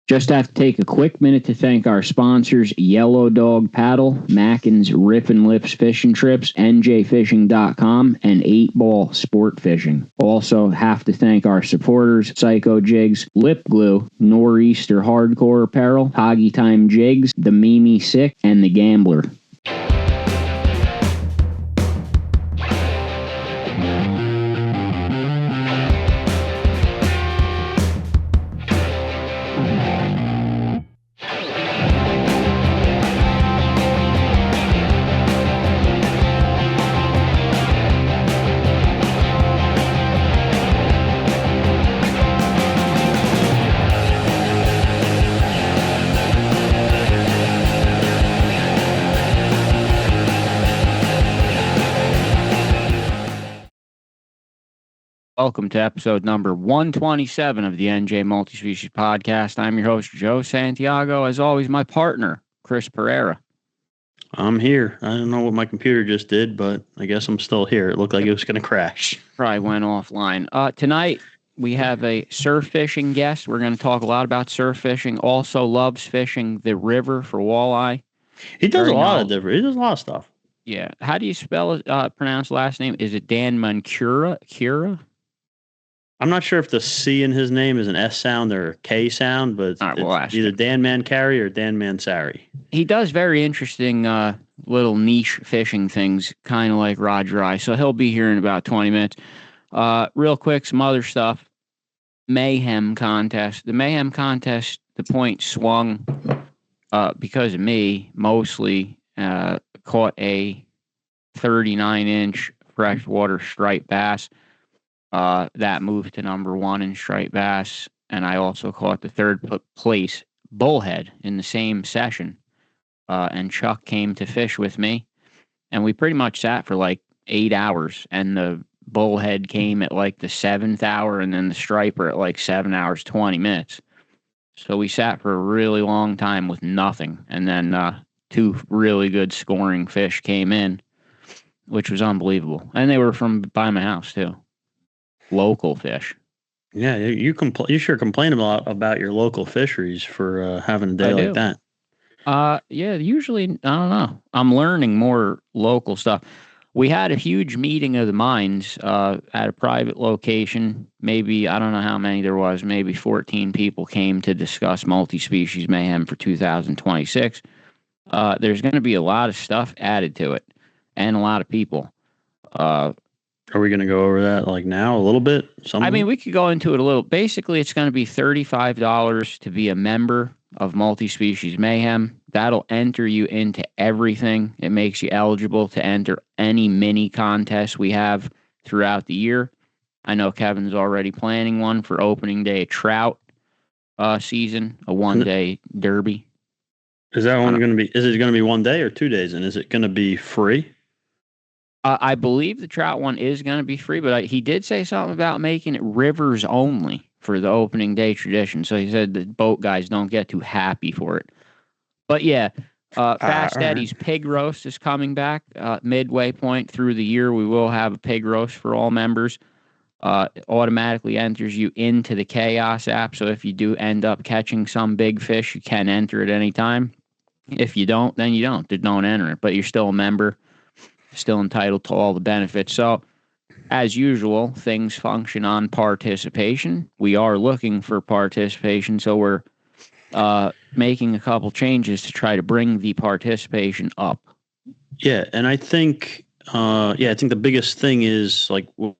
Just have to take a quick minute to thank our sponsors, Yellow Dog Paddle, Mackin's Rip and Lips Fishing Trips, NJFishing.com, and 8 Ball Sport Fishing. Also have to thank our supporters, Psycho Jigs, Lip Glue, Nor'easter Hardcore Apparel, Hoggy Time Jigs, The Mimi Sick, and The Gambler. Welcome to episode number 127 of the NJ Multispecies Podcast. I'm your host, Joe Santiago. As always, my partner, Chris Pereira. I'm here. I don't know what my computer just did, but I guess I'm still here. It looked like it was going to crash. Probably went offline. Tonight, we have a surf fishing guest. We're going to talk a lot about surf fishing. Also loves fishing the river for walleye. He does a lot of different. He does a lot of stuff. Yeah. How do you pronounce last name? Is it Dan Mancari? I'm not sure if the C in his name is an S sound or a K sound, but it's either Dan Mancari or Dan Mancari. He does very interesting little niche fishing things, kind of like Roger I. So he'll be here in about 20 minutes. Real quick, some other stuff. Mayhem contest. The Mayhem contest, the point swung because of me, mostly. Caught a 39-inch freshwater striped bass. That moved to number 1 in striped bass, and I also caught the third place bullhead in the same session. And Chuck came to fish with me, and we pretty much sat for like 8 hours, and the bullhead came at like the 7th hour, and then the striper at like 7 hours, 20 minutes. So we sat for a really long time with nothing, and then 2 really good scoring fish came in, which was unbelievable. And they were from by my house, too. Local fish. Yeah, you sure complain about your local fisheries for having a day like that. Yeah, usually, I don't know. I'm learning more local stuff. We had a huge meeting of the minds at a private location. Maybe, I don't know how many there was, maybe 14 people came to discuss multi-species mayhem for 2026. There's going to be a lot of stuff added to it and a lot of people. Are we going to go over that like now a little bit? I mean, we could go into it a little. Basically, it's going to be $35 to be a member of Multi-Species Mayhem. That'll enter you into everything. It makes you eligible to enter any mini contest we have throughout the year. I know Kevin's already planning one for opening day trout season, a 1-day derby. Is that one going to be? Is it going to be 1 day or 2 days? And is it going to be free? I believe the trout one is going to be free, but he did say something about making it rivers only for the opening day tradition. So he said the boat guys don't get too happy for it. But yeah, Fast Eddie's pig roast is coming back. Midway point through the year, we will have a pig roast for all members. It automatically enters you into the Chaos app. So if you do end up catching some big fish, you can enter at any time. If you don't, then you don't. Don't enter it. But you're still a member. Still entitled to all the benefits. So, as usual, things function on participation. We are looking for participation, so we're making a couple changes to try to bring the participation up. Yeah, and I think, I think the biggest thing is like what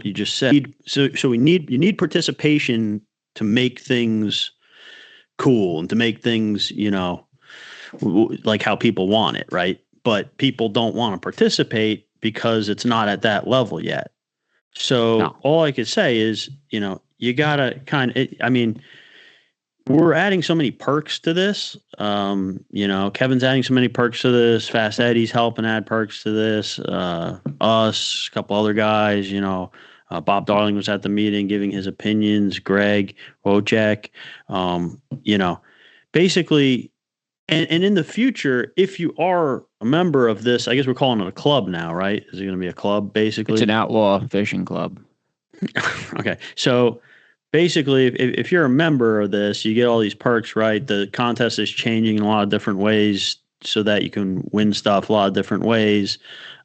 you just said. So you need participation to make things cool and to make things, like how people want it, right? But people don't want to participate because it's not at that level yet. So all I could say is, you got to we're adding so many perks to this. Kevin's adding so many perks to this. Fast Eddie's helping add perks to this. Us, a couple other guys, Bob Darling was at the meeting giving his opinions. Greg, Wojciech, basically. And in the future, if you are a member of this, I guess we're calling it a club now, right? Is it going to be a club, basically? It's an outlaw fishing club. Okay. So basically, if you're a member of this, you get all these perks, right? The contest is changing in a lot of different ways so that you can win stuff a lot of different ways.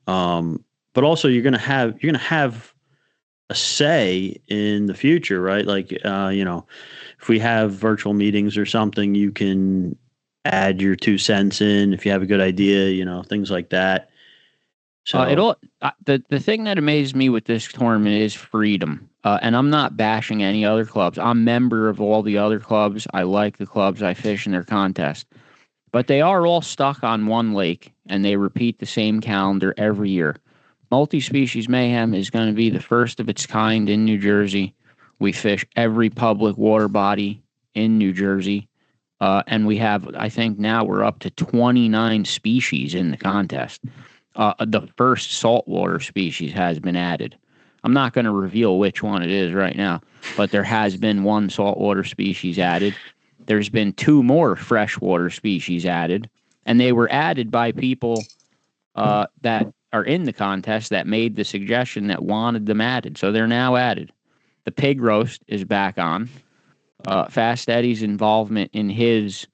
But also you're gonna have a say in the future, right? Like, if we have virtual meetings or something, you can add your 2 cents in if you have a good idea, things like that. So the thing that amazed me with this tournament is freedom. And I'm not bashing any other clubs. I'm member of all the other clubs. I like the clubs. I fish in their contest. But they are all stuck on one lake, and they repeat the same calendar every year. Multi-species Mayhem is going to be the first of its kind in New Jersey. We fish every public water body in New Jersey. And we have, I think now we're up to 29 species in the contest. The first saltwater species has been added. I'm not going to reveal which one it is right now, but there has been one saltwater species added. There's been 2 more freshwater species added, and they were added by people that are in the contest that made the suggestion that wanted them added. So they're now added. The pig roast is back on. Fast Eddie's involvement in his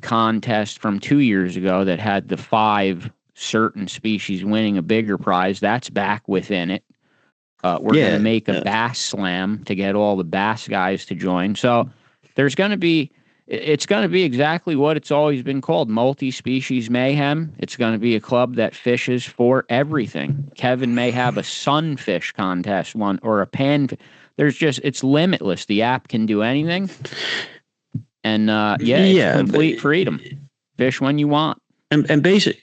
contest from 2 years ago that had the 5 certain species winning a bigger prize, that's back within it. We're going to make a bass slam to get all the bass guys to join. So it's going to be exactly what it's always been called, multi-species Mayhem. It's going to be a club that fishes for everything. Kevin may have a sunfish contest one or a pan. It's limitless. The app can do anything. And it's complete freedom. Fish when you want. And basically,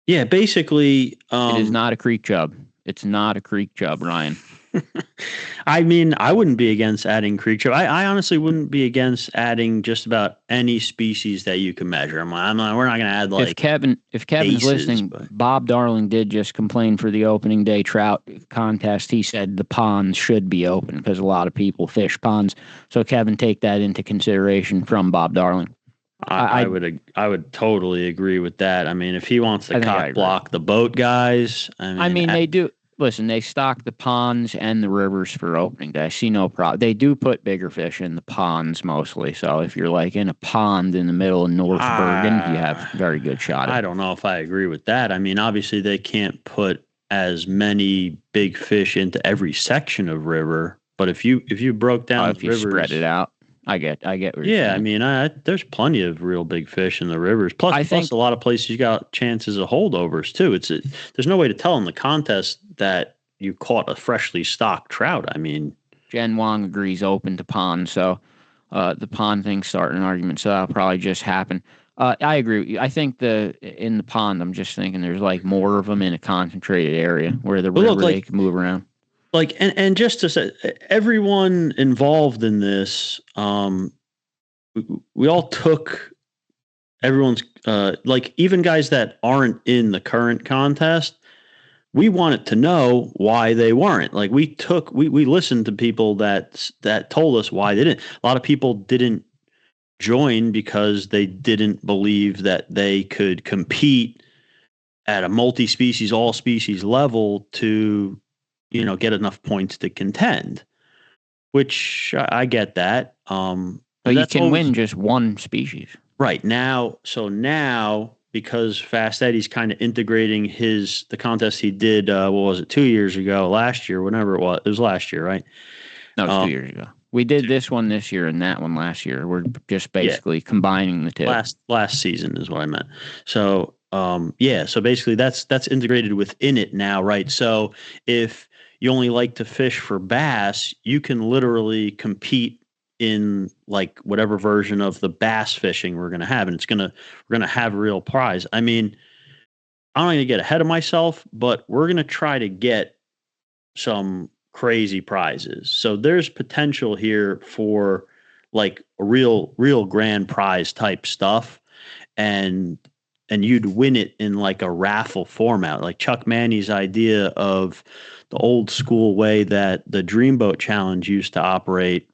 it is not a creek chub. It's not a creek chub, Ryan. I mean, I wouldn't be against adding creek chub. I honestly wouldn't be against adding just about any species that you can measure. We're not going to add like. If Kevin's listening, Bob Darling did just complain for the opening day trout contest. He said the ponds should be open because a lot of people fish ponds. So Kevin, take that into consideration from Bob Darling. I would totally agree with that. I mean, if he wants to cock block the boat guys, they do. Listen, they stock the ponds and the rivers for opening day. I see no problem. They do put bigger fish in the ponds mostly. So if you're like in a pond in the middle of North Bergen, you have a very good shot at it. I don't know if I agree with that. I mean, obviously they can't put as many big fish into every section of river. But if you broke down if you spread it out. I get what you're saying. I mean, there's plenty of real big fish in the rivers. Plus a lot of places you got chances of holdovers too. There's no way to tell in the contest that you caught a freshly stocked trout. I mean, Jen Wong agrees open to pond, so the pond thing's starting an argument. So that'll probably just happen. I agree with you. I think in the pond, I'm just thinking there's like more of them in a concentrated area where the river they can move around. Like, and just to say, everyone involved in this, we all took everyone's, even guys that aren't in the current contest, we wanted to know why they weren't. Like, we listened to people that told us why they didn't. A lot of people didn't join because they didn't believe that they could compete at a multi-species, all species level to get enough points to contend, which I get that. But you can win just one species. Right now. So now, because Fast Eddie's kind of integrating the contest he did, 2 years ago, last year, whenever it was last year, right? No, it's 2 years ago. We did this one this year and that one last year. We're just basically combining the two. Last season is what I meant. So, so basically that's integrated within it now, right? So if you only like to fish for bass, you can literally compete in like whatever version of the bass fishing we're going to have. And we're going to have a real prize. I mean, I'm not going to get ahead of myself, but we're going to try to get some crazy prizes. So there's potential here for like a real grand prize type stuff. And you'd win it in like a raffle format, like Chuck Manny's idea of the old school way that the Dreamboat Challenge used to operate,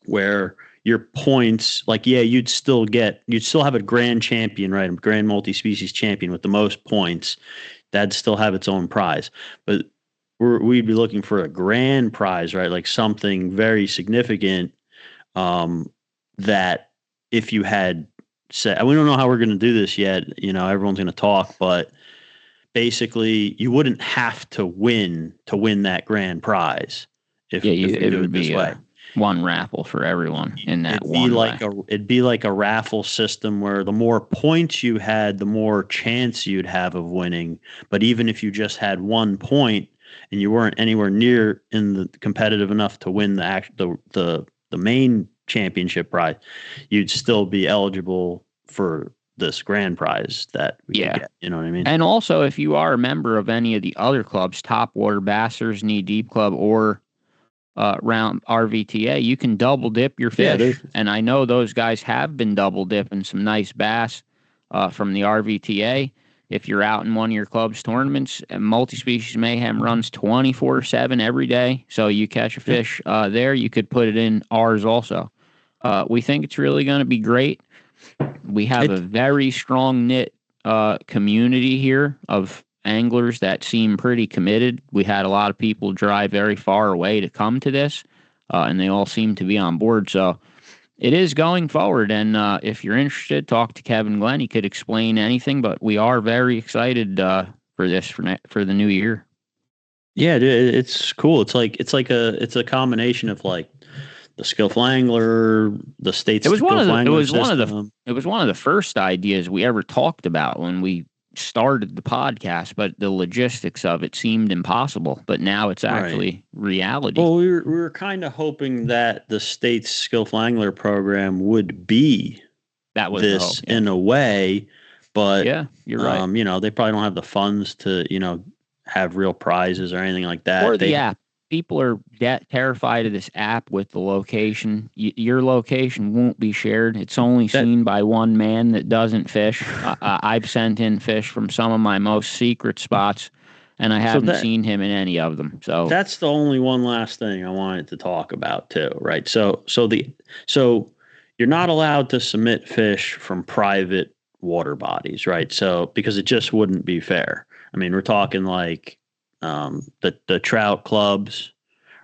where your points, like, you'd still have a grand champion, right? A grand multi-species champion with the most points. That'd still have its own prize. But we'd be looking for a grand prize, right? Like something very significant. That if you had said, we don't know how we're going to do this yet. You know, everyone's going to talk, but basically, you wouldn't have to win that grand prize if we do it this way. One raffle for everyone in that it'd be like a raffle system where the more points you had, the more chance you'd have of winning. But even if you just had 1 point and you weren't anywhere near in the competitive enough to win the main championship prize, you'd still be eligible for this grand prize that we could get. You know what I mean? And also, if you are a member of any of the other clubs, Topwater, Bassers, Knee Deep Club, or round RVTA, you can double dip your fish. And I know those guys have been double dipping some nice bass from the RVTA. If you're out in one of your club's tournaments, Multi-Species Mayhem runs 24/7 every day. So you catch a fish there, you could put it in ours also. We think it's really going to be great. We have a very strong knit community here of anglers that seem pretty committed. We had a lot of people drive very far away to come to this, and they all seem to be on board. So it is going forward. And if you're interested, talk to Kevin Glenn. He could explain anything, but we are very excited for this for the new year. Yeah, it's cool. It's a combination of like the skillful angler, the state's it was one of the first ideas we ever talked about when we started the podcast, but the logistics of it seemed impossible. But now it's actually reality. Well, we were kind of hoping that the state's skillful angler program would be this in a way, but yeah, you're right. You know, they probably don't have the funds to, you know, have real prizes or anything like that. Or the app. People are terrified of this app with the location. Your location won't be shared. It's only seen by one man that doesn't fish. I've sent in fish from some of my most secret spots, and I haven't seen him in any of them. So that's the only one last thing I wanted to talk about too, right? So you're not allowed to submit fish from private water bodies, right? So because it just wouldn't be fair. I mean, we're talking like the trout clubs,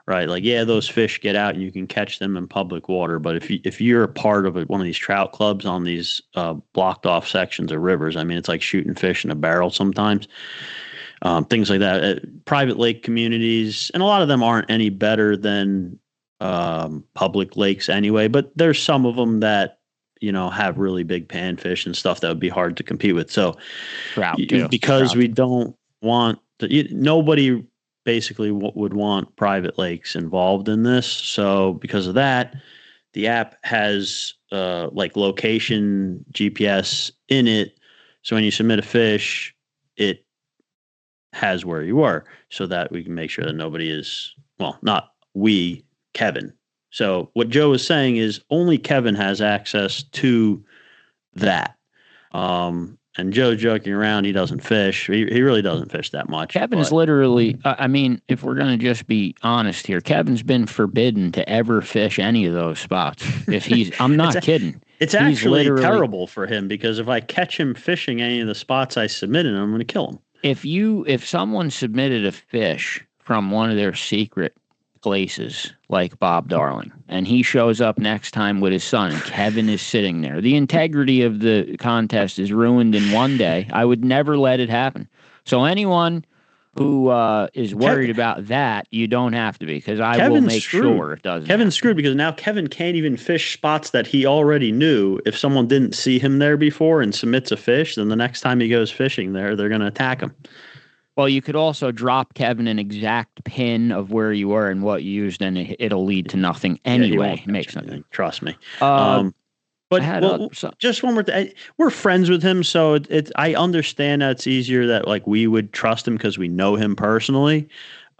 right? Like, yeah, those fish get out and you can catch them in public water. But if you're a part of one of these trout clubs on these blocked off sections of rivers, I mean, it's like shooting fish in a barrel sometimes. Things like that. Private lake communities, and a lot of them aren't any better than public lakes anyway. But there's some of them that, you know, have really big panfish and stuff that would be hard to compete with. So we don't want nobody basically would want private lakes involved in this. So because of that, the app has like location GPS in it. So when you submit a fish, it has where you are, so that we can make sure that nobody is, well, not we, Kevin. So what Joe is saying is only Kevin has access to that. And Joe joking around, he doesn't fish. He really doesn't fish that much. Kevin's literally, I mean, if we're going to just be honest here, Kevin's been forbidden to ever fish any of those spots. I'm not kidding. It's actually terrible for him, because if I catch him fishing any of the spots I submitted, I'm going to kill him. If someone submitted a fish from one of their secret places, like Bob Darling, and he shows up next time with his son and Kevin is sitting there, the integrity of the contest is ruined in one day. I would never let it happen. So anyone who is worried about that, you don't have to be, because I will make sure it doesn't. Kevin's screwed, because now Kevin can't even fish spots that he already knew. If someone didn't see him there before and submits a fish, then the next time he goes fishing there, they're going to attack him. Well, you could also drop Kevin an exact pin of where you were and what you used, and it'll lead to nothing anyway. It makes nothing. Trust me. But just one more thing. We're friends with him, so I understand that it's easier that like we would trust him because we know him personally.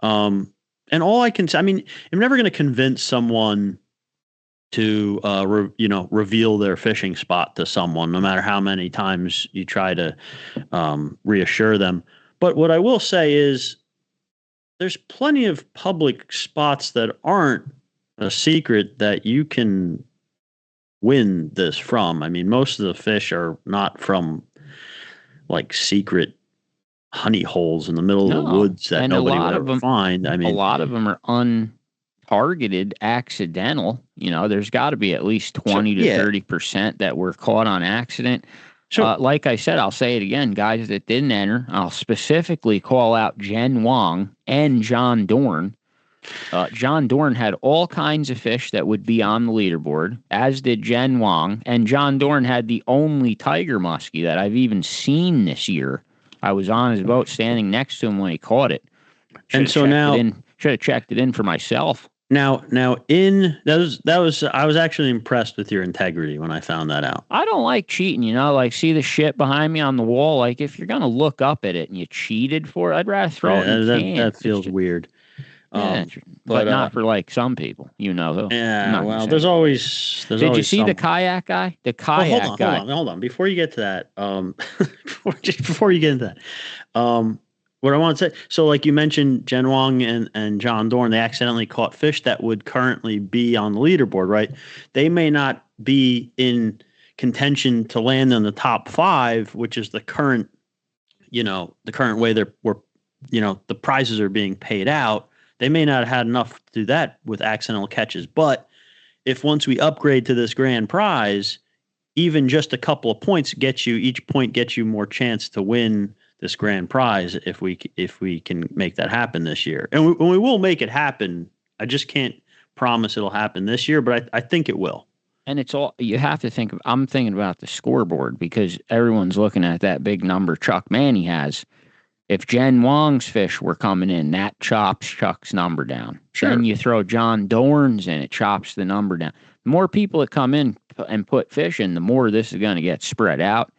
And all I can say, I mean, I'm never going to convince someone to reveal their fishing spot to someone, no matter how many times you try to reassure them. But what I will say is there's plenty of public spots that aren't a secret that you can win this from. I mean, most of the fish are not from like secret honey holes in the middle of the woods that nobody would ever find. I mean, a lot of them are untargeted, accidental. You know, there's got to be at least 20 to 30% that were caught on accident. Sure. Like I said, I'll say it again, guys that didn't enter, I'll specifically call out Jen Wong and John Dorn. John Dorn had all kinds of fish that would be on the leaderboard, as did Jen Wong. And John Dorn had the only tiger muskie that I've even seen this year. I was on his boat standing next to him when he caught it. And so now should have checked it in for myself. Now that was I was actually impressed with your integrity when I found that out. I don't like cheating, you know, like see the shit behind me on the wall. Like if you're gonna look up at it and you cheated for it, I'd rather throw it in the can. That feels weird. Yeah, but not for like some people, you know. Though. Yeah, well, there's always. Did you see the kayak guy? The kayak guy. Hold on. Before you get to that, before you get into that, what I want to say. So, like you mentioned, Jen Wong and John Dorn, they accidentally caught fish that would currentently be on the leaderboard, right? They may not be in contention to land in the top 5, which is the current, the current way the prizes are being paid out. They may not have had enough to do that with accidental catches. But if once we upgrade to this grand prize, even just a couple of points each point gets you more chance to win this grand prize if we can make that happen this year. And we will make it happen. I just can't promise it'll happen this year, but I think it will. And it's all you have to think of. I'm thinking about the scoreboard because everyone's looking at that big number Chuck Manny has. If Jen Wong's fish were coming in, that chops Chuck's number down. Sure. Then you throw John Dorn's in, it chops the number down. The more people that come in and put fish in, the more this is going to get spread out.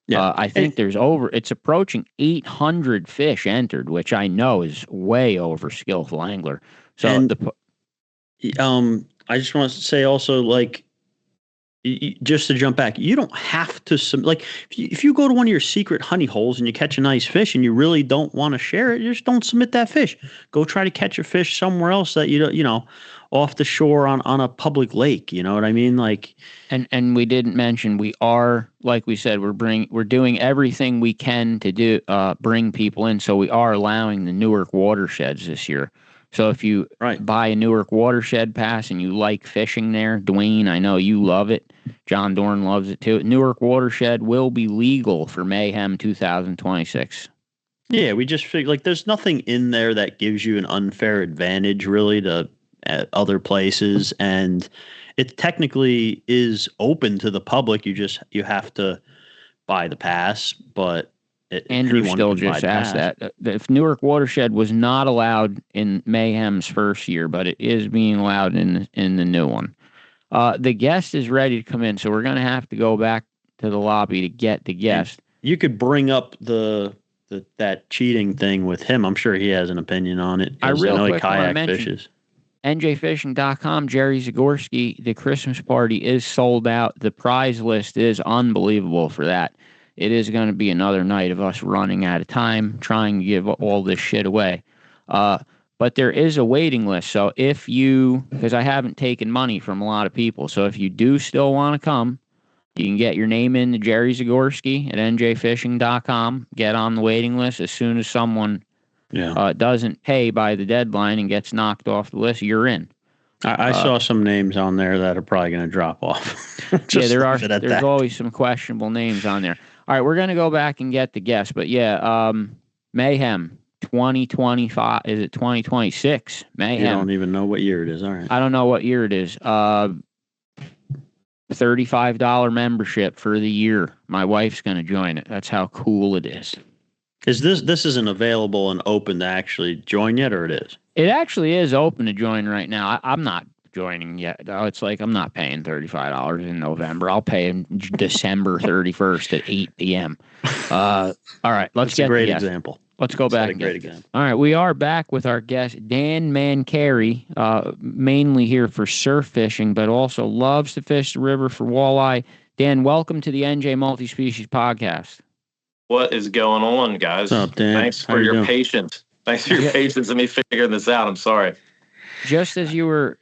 Yeah. I think it's approaching 800 fish entered, which I know is way over skillful angler. So I just want to say also, like, just to jump back, you don't have to if you go to one of your secret honey holes and you catch a nice fish and you really don't want to share it, you just don't submit that fish. Go try to catch a fish somewhere else that off the shore on a public lake. You know what I mean? Like, and we didn't mention we are, like we said, we're doing everything we can to do bring people in. So we are allowing the Newark watersheds this year. So if you buy a Newark watershed pass and you like fishing there, Dwayne, I know you love it. John Dorn loves it too. Newark watershed will be legal for Mayhem 2026. Yeah, we just figured there's nothing in there that gives you an unfair advantage really to other places, and it technically is open to the public. You have to buy the pass, but Andrew still just asked that. If Newark Watershed was not allowed in Mayhem's first year, but it is being allowed in the new one. The guest is ready to come in, so we're going to have to go back to the lobby to get the guest. You could bring up that cheating thing with him. I'm sure he has an opinion on it. I know he kayak fishes. NJFishing.com, Jerry Zagorski, the Christmas party is sold out. The prize list is unbelievable for that. It is going to be another night of us running out of time trying to give all this shit away. But there is a waiting list. So because I haven't taken money from a lot of people, so if you do still want to come, you can get your name in to Jerry Zagorski at njfishing.com. Get on the waiting list. As soon as someone doesn't pay by the deadline and gets knocked off the list, you're in. I saw some names on there that are probably going to drop off. There's always some questionable names on there. All right, we're going to go back and get the guests. But Mayhem 2025. Is it 2026? Mayhem. You don't even know what year it is. All right. I don't know what year it is. $35 membership for the year. My wife's going to join it. That's how cool it is. Is this isn't available and open to actually join yet, or it is? It actually is open to join right now. I'm not joining yet. It's like I'm not paying $35 in November. I'll pay in December 31st at 8 p.m. All right, let's get a great example. Let's go back. Great example. All right, we are back with our guest Dan Mancari, mainly here for surf fishing, but also loves to fish the river for walleye. Dan, welcome to the NJ Multi-Species Podcast. What is going on, guys? What's up, Dan? Thanks for your patience. Thanks for your patience and me figuring this out. I'm sorry. Just as you were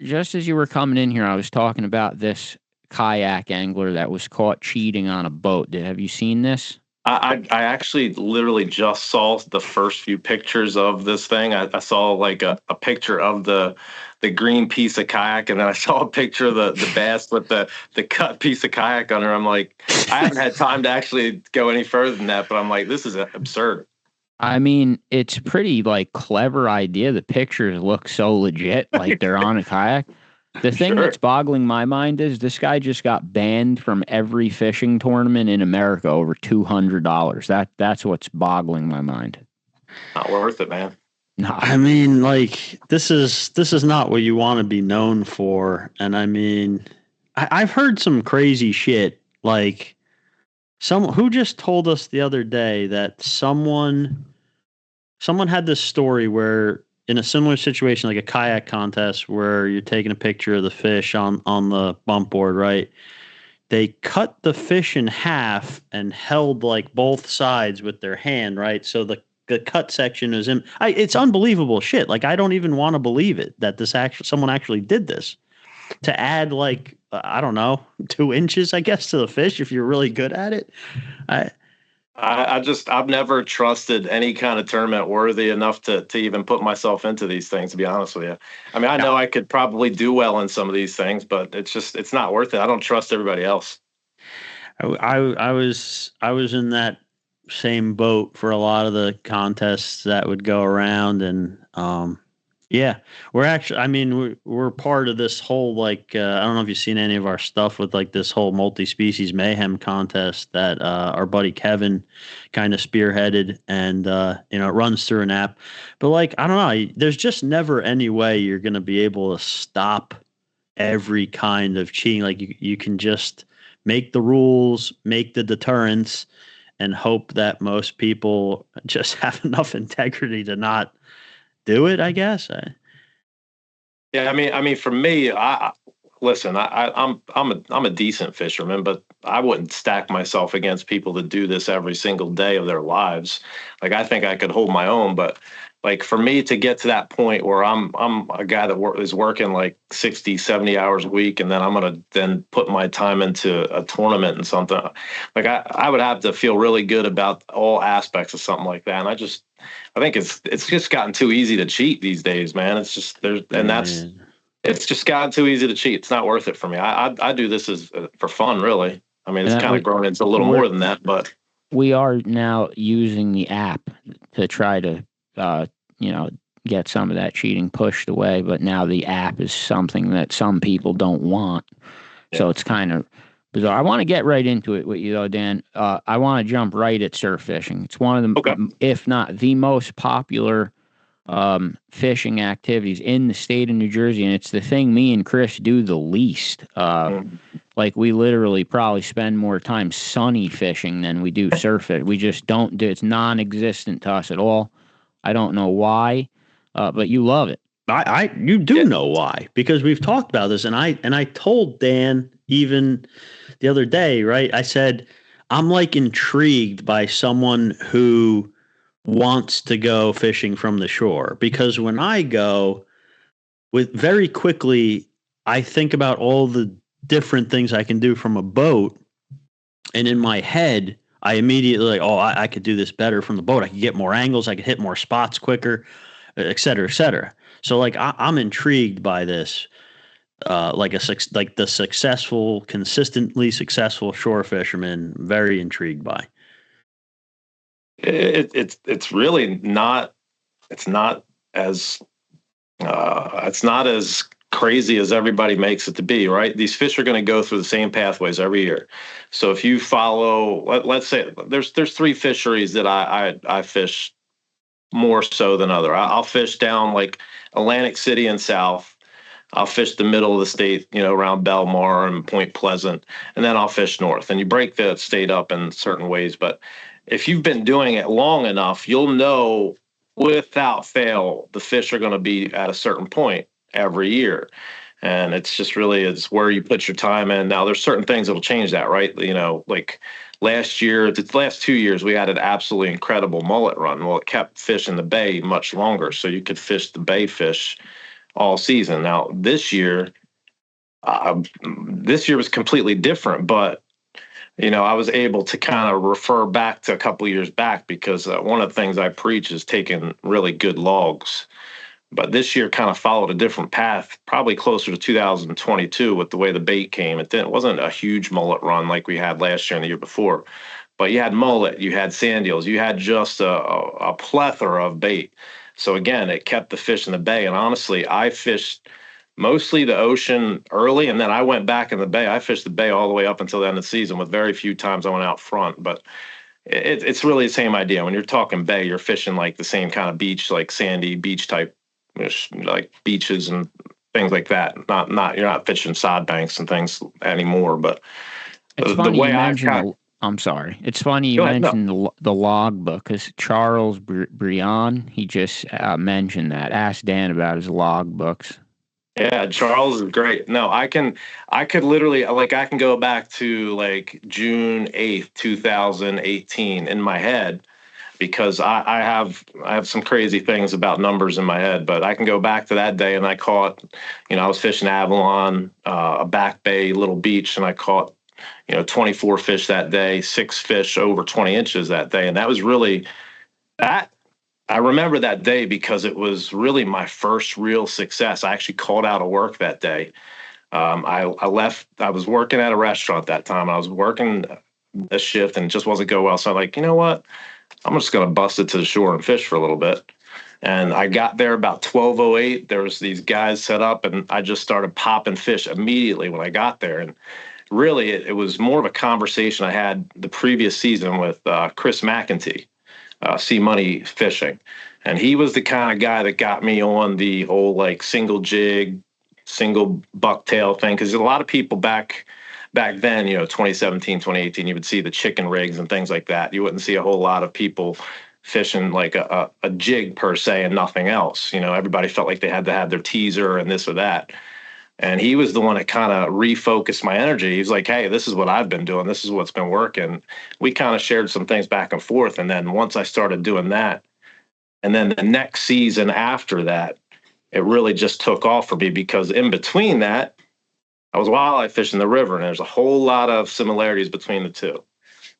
coming in here, I was talking about this kayak angler that was caught cheating on a boat. Have you seen this? I actually literally just saw the first few pictures of this thing. I saw like a picture of the green piece of kayak, and then I saw a picture of the bass with the cut piece of kayak under. I'm like, I haven't had time to actually go any further than that, but I'm like, this is absurd. I mean, it's a pretty like clever idea. The pictures look so legit, like they're on a kayak. The thing Sure. that's boggling my mind is this guy just got banned from every fishing tournament in America over $200. That's what's boggling my mind. Not worth it, man. No, I mean, like this is not what you want to be known for. And I mean, I've heard some crazy shit. Like who just told us the other day that someone had this story where in a similar situation, like a kayak contest where you're taking a picture of the fish on the bump board, right? They cut the fish in half and held like both sides with their hand, right? So the cut section is in. It's unbelievable shit. Like I don't even want to believe it that someone actually did this to add like I don't know 2 inches, I guess, to the fish if you're really good at it. I've never trusted any kind of tournament worthy enough to even put myself into these things, to be honest with you. I mean, I know I could probably do well in some of these things, but it's not worth it. I don't trust everybody else. I was in that same boat for a lot of the contests that would go around, and yeah, we're actually, I mean, we're part of this whole, like, I don't know if you've seen any of our stuff with like this whole multi-species mayhem contest that our buddy Kevin kind of spearheaded, and, it runs through an app. But like, I don't know, there's just never any way you're going to be able to stop every kind of cheating. Like you can just make the rules, make the deterrence, and hope that most people just have enough integrity to not do it, I guess. Yeah, I mean, for me, listen. I'm a decent fisherman, but I wouldn't stack myself against people that do this every single day of their lives. Like, I think I could hold my own, but like for me to get to that point where I'm a guy that is working like 60, 70 hours a week, and then I'm going to then put my time into a tournament and something, like I would have to feel really good about all aspects of something like that. And I think it's just gotten too easy to cheat these days, man. It's just it's just gotten too easy to cheat. It's not worth it for me. I do this as for fun, really. I mean, it's kind of grown into a little more than that, but we are now using the app to try to get some of that cheating pushed away. But now the app is something that some people don't want. Yeah. So it's kind of bizarre. I want to get right into it with you, though, Dan. I want to jump right at surf fishing. It's one of the, if not the most popular fishing activities in the state of New Jersey, and it's the thing me and Chris do the least. Like we literally probably spend more time sunny fishing than we do surf it. We just don't do it's non-existent to us at all. I don't know why, but you love it. You do know why, because we've talked about this, and I told Dan even the other day, right? I said I'm like intrigued by someone who wants to go fishing from the shore, because when I go very quickly, I think about all the different things I can do from a boat, and in my head, I immediately I could do this better from the boat. I could get more angles. I could hit more spots quicker, et cetera, et cetera. So like I'm intrigued by this, like the successful, consistently successful shore fisherman. Very intrigued by. It's really not. It's not as crazy as everybody makes it to be, right? These fish are going to go through the same pathways every year. So if you follow, let's say there's 3 fisheries that I fish more so than other. I'll fish down like Atlantic City and south. I'll fish the middle of the state, around Belmar and Point Pleasant, and then I'll fish north. And you break the state up in certain ways, but if you've been doing it long enough, you'll know without fail the fish are going to be at a certain point every year. And it's just really it's where you put your time in. Now, there's certain things that'll change that, right? Like last year, the last 2 years, we had an absolutely incredible mullet run. Well, it kept fish in the bay much longer, so you could fish the bay fish all season. Now, this year was completely different, but I was able to kind of refer back to a couple of years back because one of the things I preach is taking really good logs. But this year kind of followed a different path, probably closer to 2022 with the way the bait came. It wasn't a huge mullet run like we had last year and the year before. But you had mullet, you had sand eels, you had just a plethora of bait. So again, it kept the fish in the bay. And honestly, I fished mostly the ocean early, and then I went back in the bay. I fished the bay all the way up until the end of the season, with very few times I went out front. But it's really the same idea. When you're talking bay, you're fishing like the same kind of beach, like sandy beach type, like beaches and things like that. Not you're not fishing sod banks and things anymore. But it's funny you mentioned I'm sorry. It's funny you mentioned the log book, because Charles Brion, he just mentioned that. Ask Dan about his log books. Yeah, Charles is great. No, I could literally, like, I can go back to like June 8th, 2018 in my head, because I have some crazy things about numbers in my head, but I can go back to that day and I caught, I was fishing Avalon, a back bay, little beach, and I caught 24 fish that day, 6 fish over 20 inches that day. And that was really that. I remember that day because it was really my first real success. I actually called out of work that day. I left. I was working at a restaurant that time. I was working a shift and it just wasn't going well. So I'm like, you know what? I'm just going to bust it to the shore and fish for a little bit. And I got there about 12:08. There was these guys set up, and I just started popping fish immediately when I got there. And really, it was more of a conversation I had the previous season with Chris McEntee, Sea Money Fishing. And he was the kind of guy that got me on the whole like single jig, single bucktail thing. Because a lot of people back then, 2017, 2018, you would see the chicken rigs and things like that. You wouldn't see a whole lot of people fishing like a jig per se and nothing else. Everybody felt like they had to have their teaser and this or that. And he was the one that kind of refocused my energy. He's like, hey, this is what I've been doing. This is what's been working. We kind of shared some things back and forth. And then once I started doing that, and then the next season after that, it really just took off for me, because in between that, I was walleye fishing the river, and there's a whole lot of similarities between the two.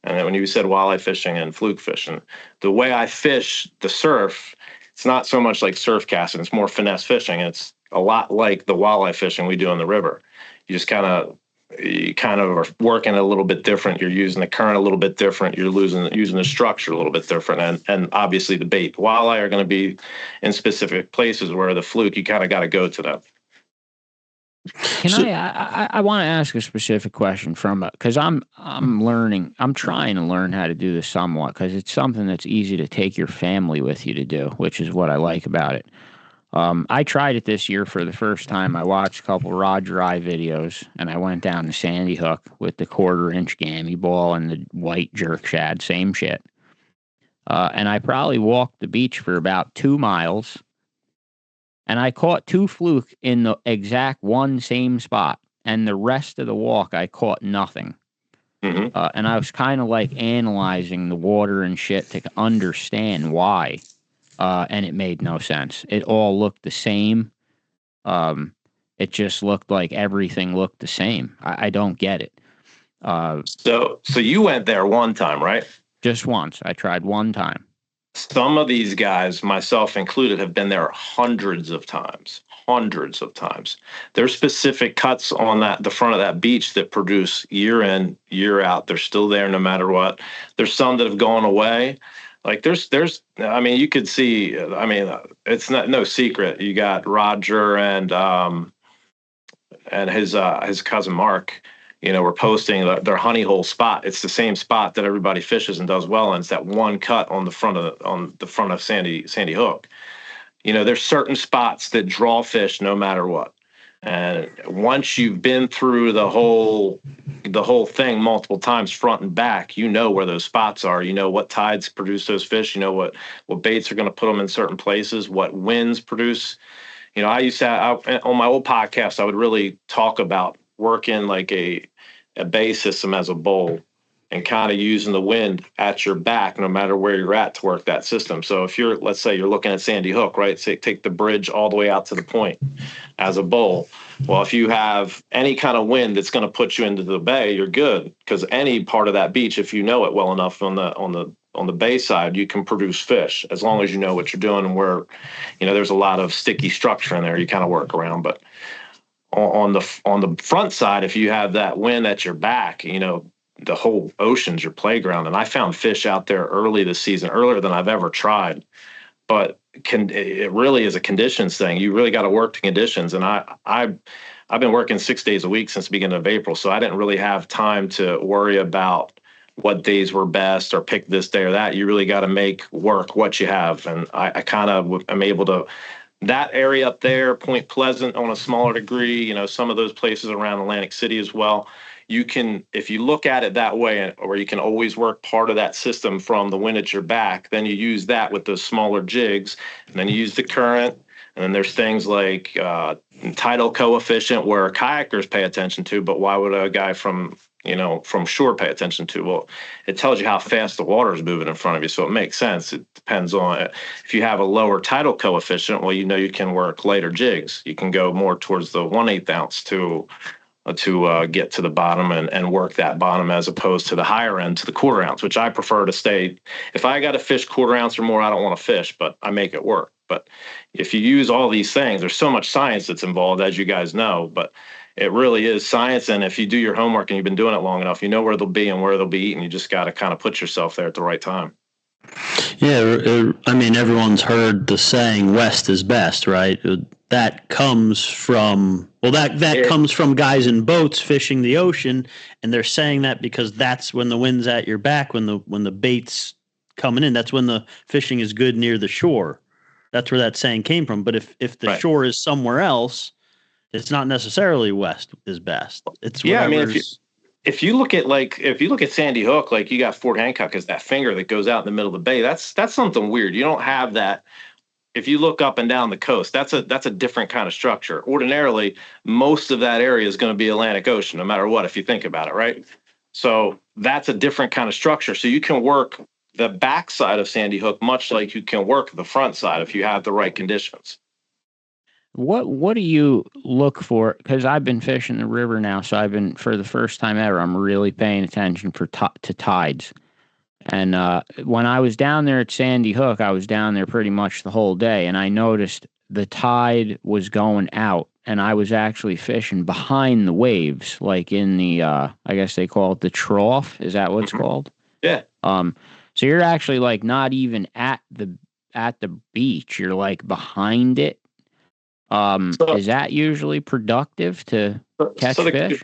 And when you said walleye fishing and fluke fishing, the way I fish the surf, it's not so much like surf casting. It's more finesse fishing. It's a lot like the walleye fishing we do in the river. You just kind of are working a little bit different. You're using the current a little bit different. You're using the structure a little bit different. And obviously the bait. Walleye are going to be in specific places, where the fluke, you kind of got to go to them. I want to ask a specific question because I'm learning. I'm trying to learn how to do this somewhat, because it's something that's easy to take your family with you to do, which is what I like about it. I tried it this year for the first time. I watched a couple rod dry videos, and I went down to Sandy Hook with the 1/4-inch gammy ball and the white jerk shad, same shit. And I probably walked the beach for about 2 miles, and I caught 2 fluke in the exact same spot. And the rest of the walk, I caught nothing. Mm-hmm. And I was kind of like analyzing the water and shit to understand why. And it made no sense. It all looked the same. It just looked like everything looked the same. I don't get it. So you went there one time, right? Just once. I tried one time. Some of these guys, myself included, have been there hundreds of times. There's specific cuts on the front of that beach that produce year in, year out. They're still there no matter what. There's some that have gone away. Like there's, you could see, it's no secret. You got Roger and his cousin Mark, were posting their honey hole spot. It's the same spot that everybody fishes and does well, and it's that one cut on the front of Sandy Hook. There's certain spots that draw fish no matter what. And once you've been through the whole thing multiple times, front and back, where those spots are. What tides produce those fish. What baits are going to put them in certain places. What winds produce. I used to on my old podcast, I would really talk about working like a bay system as a bowl. and kind of using the wind at your back, no matter where you're at, to work that system. So if you're, let's say you're looking at Sandy Hook, right? Say, take the bridge all the way out to the point as a bowl. Well, if you have any kind of wind that's going to put you into the bay, you're good, because any part of that beach, if you know it well enough on the bay side, you can produce fish as long as you know what you're doing and where, there's a lot of sticky structure in there. You kind of work around, but on the front side, if you have that wind at your back, the whole ocean's your playground. And I found fish out there early this season, earlier than I've ever tried. But it really is a conditions thing. You really got to work the conditions. And I've been working 6 days a week since the beginning of April, so I didn't really have time to worry about what days were best or pick this day or that. You really got to make work what you have. And I kind of am able to. That area up there, Point Pleasant on a smaller degree, some of those places around Atlantic City as well. You can, if you look at it that way, or you can always work part of that system from the wind at your back, then you use that with those smaller jigs, and then you use the current. And then there's things like tidal coefficient, where kayakers pay attention to, but why would a guy from shore pay attention to? Well, it tells you how fast the water is moving in front of you, so it makes sense. It depends on it. If you have a lower tidal coefficient, well, you can work lighter jigs. You can go more towards the 1/8 ounce to get to the bottom and work that bottom, as opposed to the higher end, to the 1/4 ounce, which I prefer to stay. If I got to fish 1/4 ounce or more, I don't want to fish, but I make it work. But if you use all these things, there's so much science that's involved, as you guys know, but it really is science. And if you do your homework and you've been doing it long enough, you know where they'll be and where they'll be eating. You just got to kind of put yourself there at the right time. Yeah, I mean, everyone's heard the saying "West is best," right? That comes from that comes from guys in boats fishing the ocean, and they're saying that because that's when the wind's at your back, when the bait's coming in. That's when the fishing is good near the shore. That's where that saying came from. But if the shore is somewhere else, it's not necessarily west is best. It's I mean, if you look at Sandy Hook, like you got Fort Hancock as that finger that goes out in the middle of the bay. That's something weird. You don't have that. If you look up and down the coast, that's a different kind of structure. Ordinarily, most of that area is going to be Atlantic Ocean, no matter what, if you think about it, right? So that's a different kind of structure. So you can work the backside of Sandy Hook much like you can work the front side if you have the right conditions. What do you look for? Because I've been fishing the river now, so I've been, for the first time ever, I'm really paying attention to tides. And when I was down there at Sandy Hook, I was down there pretty much the whole day, and I noticed the tide was going out, and I was actually fishing behind the waves, like in the, I guess they call it the trough. Is that what it's called? Yeah. So you're actually like not even at the beach. You're like behind it. Is that usually productive to catch fish?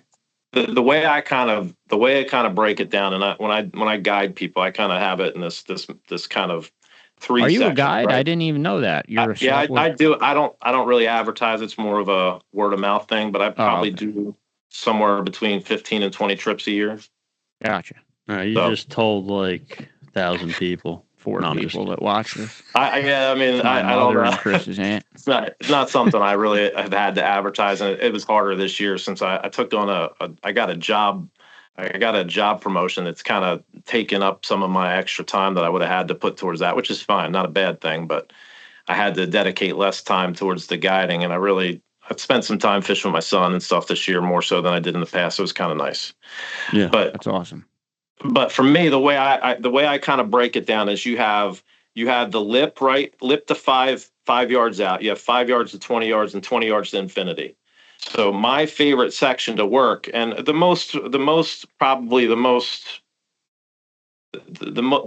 The way I kind of break it down, and when I guide people, I kind of have it in this kind of three. Are you sections, a guide? right? I didn't even know that. I do. I don't really advertise. It's more of a word of mouth thing, but I probably do somewhere between 15 and 20 trips a year. Gotcha. All right, you just told like 1,000 people. 4 people that watch this. I don't know. Chris's aunt. It's not something I really have had to advertise, and it was harder this year since I took on I got a job promotion that's kind of taken up some of my extra time that I would have had to put towards that, which is fine, not a bad thing, but I had to dedicate less time towards the guiding, and I've spent some time fishing with my son and stuff this year, more so than I did in the past. So it was kind of nice. Yeah, but that's awesome. But for me, the way I kind of break it down is you have the lip, right? Lip to 5 yards out. You have 5 yards to 20 yards and 20 yards to infinity. So my favorite section to work, and the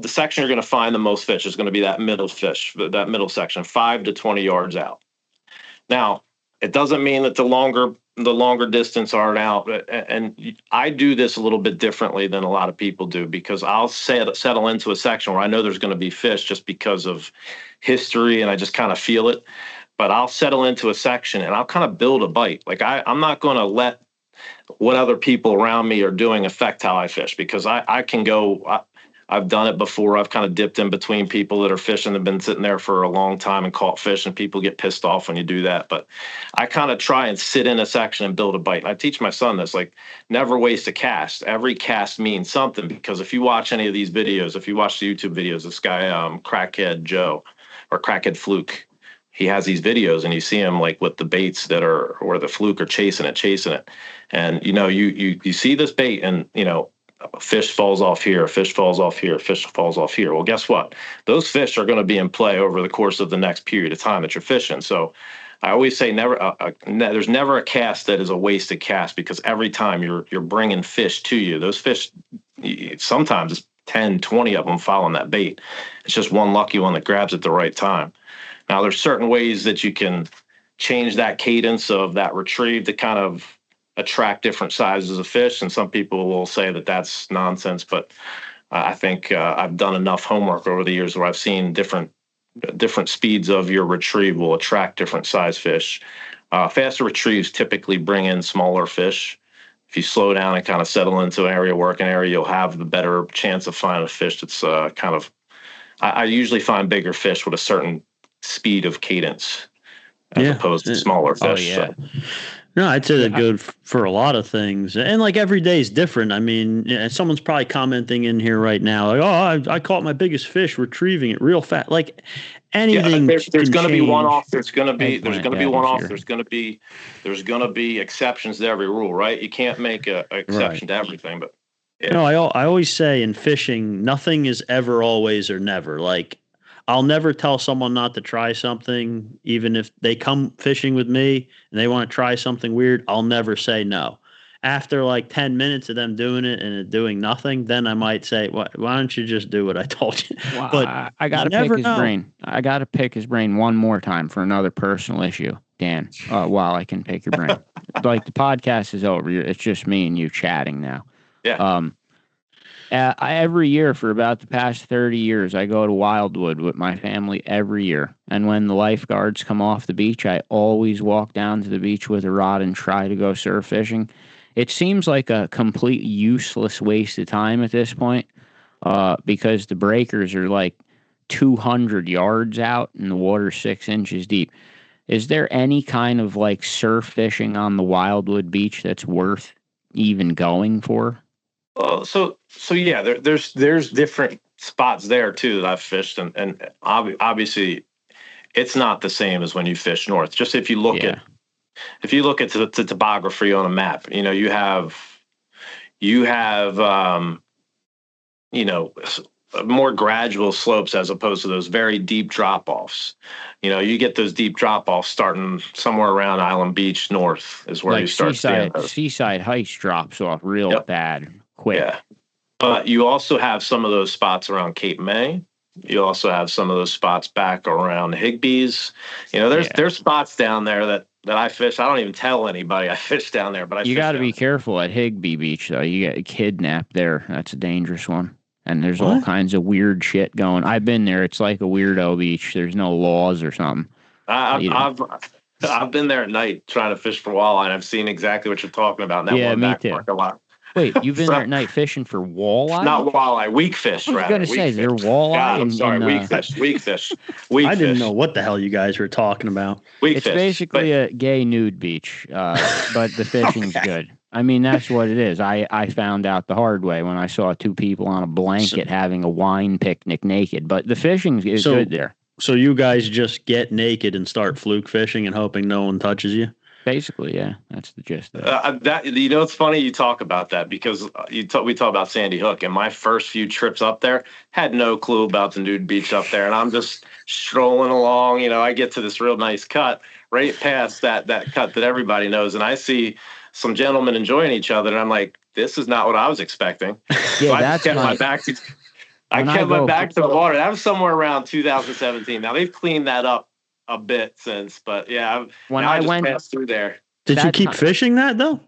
section you're going to find the most fish is going to be that middle section, 5 to 20 yards out. Now, it doesn't mean that the longer distance aren't out. And I do this a little bit differently than a lot of people do, because I'll settle into a section where I know there's going to be fish just because of history and I just kind of feel it. But I'll settle into a section and I'll kind of build a bite. Like I'm not going to let what other people around me are doing affect how I fish, because I can go. I've done it before. I've kind of dipped in between people that are fishing, have been sitting there for a long time and caught fish, and people get pissed off when you do that. But I kind of try and sit in a section and build a bite. And I teach my son this, like, never waste a cast. Every cast means something, because if you watch any of these videos, if you watch the YouTube videos, this guy, Crackhead Joe or Crackhead Fluke, he has these videos and you see him like with the baits that are, or the fluke are chasing it. And, you know, you see this bait and, you know, a fish falls off here, a fish falls off here, a fish falls off here. Well, guess what? Those fish are going to be in play over the course of the next period of time that you're fishing. So I always say there's never a cast that is a wasted cast, because every time you're bringing fish to you, those fish, sometimes it's 10, 20 of them following that bait. It's just one lucky one that grabs at the right time. Now, there's certain ways that you can change that cadence of that retrieve to kind of attract different sizes of fish, and some people will say that that's nonsense, but I think I've done enough homework over the years where I've seen different speeds of your retrieve will attract different size fish. Faster retrieves typically bring in smaller fish. If you slow down and kind of settle into an area, working area, you'll have the better chance of finding a fish that's kind of, I usually find bigger fish with a certain speed of cadence as opposed to smaller fish. Oh, yeah. So. No, I'd say they're good for a lot of things. And like every day is different. I mean, someone's probably commenting in here right now, like, oh, I caught my biggest fish retrieving it real fast. Like anything. Yeah, there's going to be one off. There's going to be one off. There's going to be exceptions to every rule, right? You can't make an exception to everything. But yeah. No, I always say in fishing, nothing is ever, always, or never. Like, I'll never tell someone not to try something, even if they come fishing with me and they want to try something weird. I'll never say no. After like 10 minutes of them doing it and doing nothing, then I might say, why don't you just do what I told you? Well, but I got to pick his brain. I got to pick his brain one more time for another personal issue, Dan, while I can pick your brain. Like, the podcast is over. It's just me and you chatting now. Yeah. Every year for about the past 30 years, I go to Wildwood with my family every year. And when the lifeguards come off the beach, I always walk down to the beach with a rod and try to go surf fishing. It seems like a complete useless waste of time at this point, because the breakers are like 200 yards out and the water's 6 inches deep. Is there any kind of like surf fishing on the Wildwood beach that's worth even going for? So yeah, there's different spots there too that I've fished, and obviously it's not the same as when you fish north. Just if you look at the topography on a map, you know, you have more gradual slopes as opposed to those very deep drop offs. You know, you get those deep drop offs starting somewhere around Island Beach north is where like you start seeing those. Seaside Heights drops off real bad. Quick. Yeah. But you also have some of those spots around Cape May. You also have some of those spots back around Higbee's. You know, there's spots down there that I fish. I don't even tell anybody I fish down there, but you got to be careful at Higbee Beach, though. You get kidnapped there. That's a dangerous one. And there's all kinds of weird shit going. I've been there. It's like a weirdo beach. There's no laws or something. I've been there at night trying to fish for walleye, and I've seen exactly what you're talking about. In that one back park a lot. Wait, you've been there at night fishing for walleye? Not walleye, weak fish, rather. I was going to say, they're walleye. God, I'm sorry, weak fish. I didn't know what the hell you guys were talking about. It's basically a gay nude beach, but the fishing's good. I mean, that's what it is. I found out the hard way when I saw 2 people on a blanket having a wine picnic naked, but the fishing is good there. So you guys just get naked and start fluke fishing and hoping no one touches you? Basically, yeah, that's the gist of it. It's funny you talk about that, because we talk about Sandy Hook, and my first few trips up there had no clue about the nude beach up there, and I'm just strolling along. You know, I get to this real nice cut right past that cut that everybody knows, and I see some gentlemen enjoying each other, and I'm like, this is not what I was expecting. Yeah, so I kept my back to the water. That was somewhere around 2017. Now they've cleaned that up a bit since, but yeah, when I went passed through there. Did you keep fishing that though?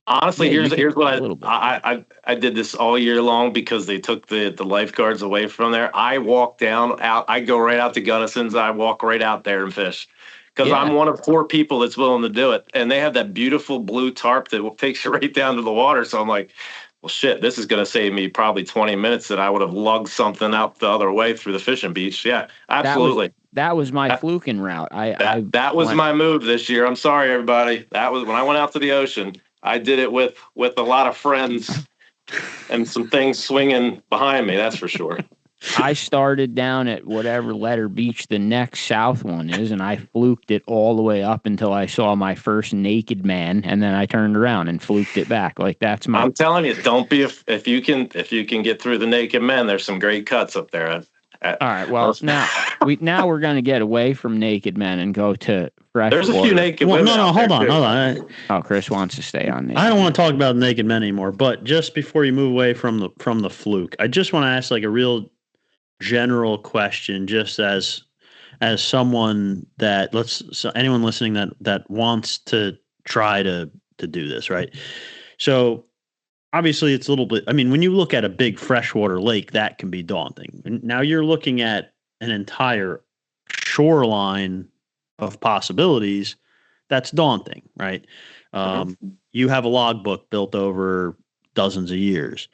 Honestly, here's what I did this all year long, because they took the lifeguards away from there. I walk out. I go right out to Gunnison's. I walk right out there and fish, because I'm one of 4 people that's willing to do it, and they have that beautiful blue tarp that takes you right down to the water. So I'm like, well, shit, this is going to save me probably 20 minutes that I would have lugged something out the other way through the fishing beach. Yeah, absolutely. That was my fluking route. That was my move this year. I'm sorry, everybody. That was when I went out to the ocean. I did it with a lot of friends and some things swinging behind me. That's for sure. I started down at whatever letter beach the next south one is, and I fluked it all the way up until I saw my first naked man, and then I turned around and fluked it back. Like that's my. I'm telling you, don't be if you can get through the naked men. There's some great cuts up there. All right. Well, now we're going to get away from naked men and go to Freshwater. There's a few naked women. No, hold on. Oh, Chris wants to stay on naked. I don't want to talk about naked men anymore. But just before you move away from the fluke, I just want to ask like a real general question, just as someone that anyone listening that wants to try to do this, right? So obviously it's a little bit, I mean, when you look at a big freshwater lake, that can be daunting. And now you're looking at an entire shoreline of possibilities. That's daunting, right? You have a logbook built over dozens of years.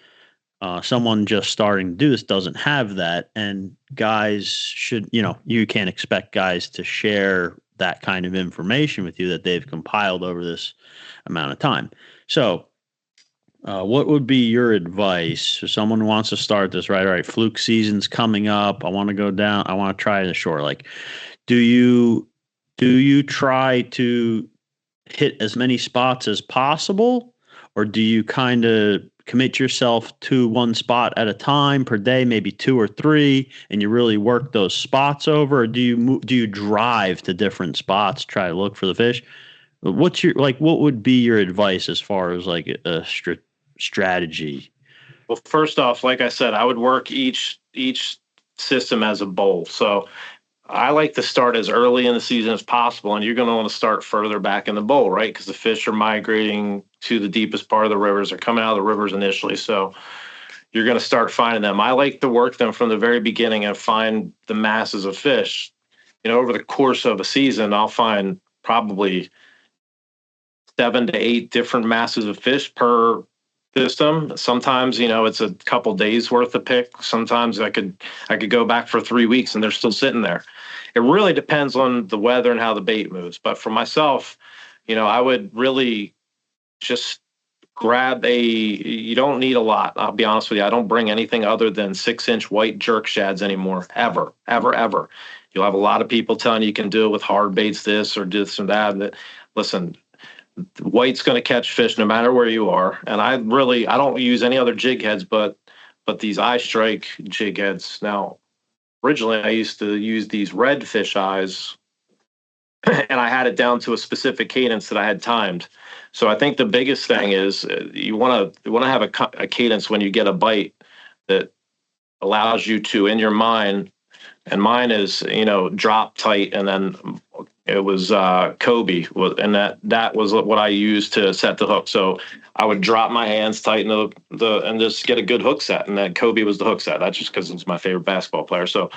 Someone just starting to do this doesn't have that. And guys should, you can't expect guys to share that kind of information with you that they've compiled over this amount of time. So what would be your advice if someone wants to start this, right? All right, fluke season's coming up. I want to go down. I want to try the shore. Like, do you try to hit as many spots as possible, or do you kind of commit yourself to one spot at a time per day, maybe 2 or 3, and you really work those spots over? Or do you drive to different spots, try to look for the fish? What would be your advice as far as like a strategy? Well, first off, like I said, I would work each system as a bowl. So I like to start as early in the season as possible, and you're going to want to start further back in the bowl, right? Because the fish are migrating to the deepest part of the rivers. They're coming out of the rivers initially, so you're going to start finding them. I like to work them from the very beginning and find the masses of fish. Over the course of a season, I'll find probably 7 to 8 different masses of fish per system. Sometimes, it's a couple days worth of pick. Sometimes I could go back for 3 weeks and they're still sitting there. It really depends on the weather and how the bait moves. But for myself, I would really just grab you don't need a lot. I'll be honest with you. I don't bring anything other than 6-inch white jerk shads anymore, ever. You'll have a lot of people telling you can do it with hard baits, this or this and that. Listen, white's going to catch fish no matter where you are. And I don't use any other jig heads, but these eye strike jig heads. Now, originally I used to use these red fish eyes, and I had it down to a specific cadence that I had timed. So I think the biggest thing is you want to have a cadence when you get a bite that allows you to, in your mind, and mine is, drop tight, and then it was Kobe, and that was what I used to set the hook. So I would drop my hands, tighten and just get a good hook set, and then Kobe was the hook set. That's just because it's my favorite basketball player. So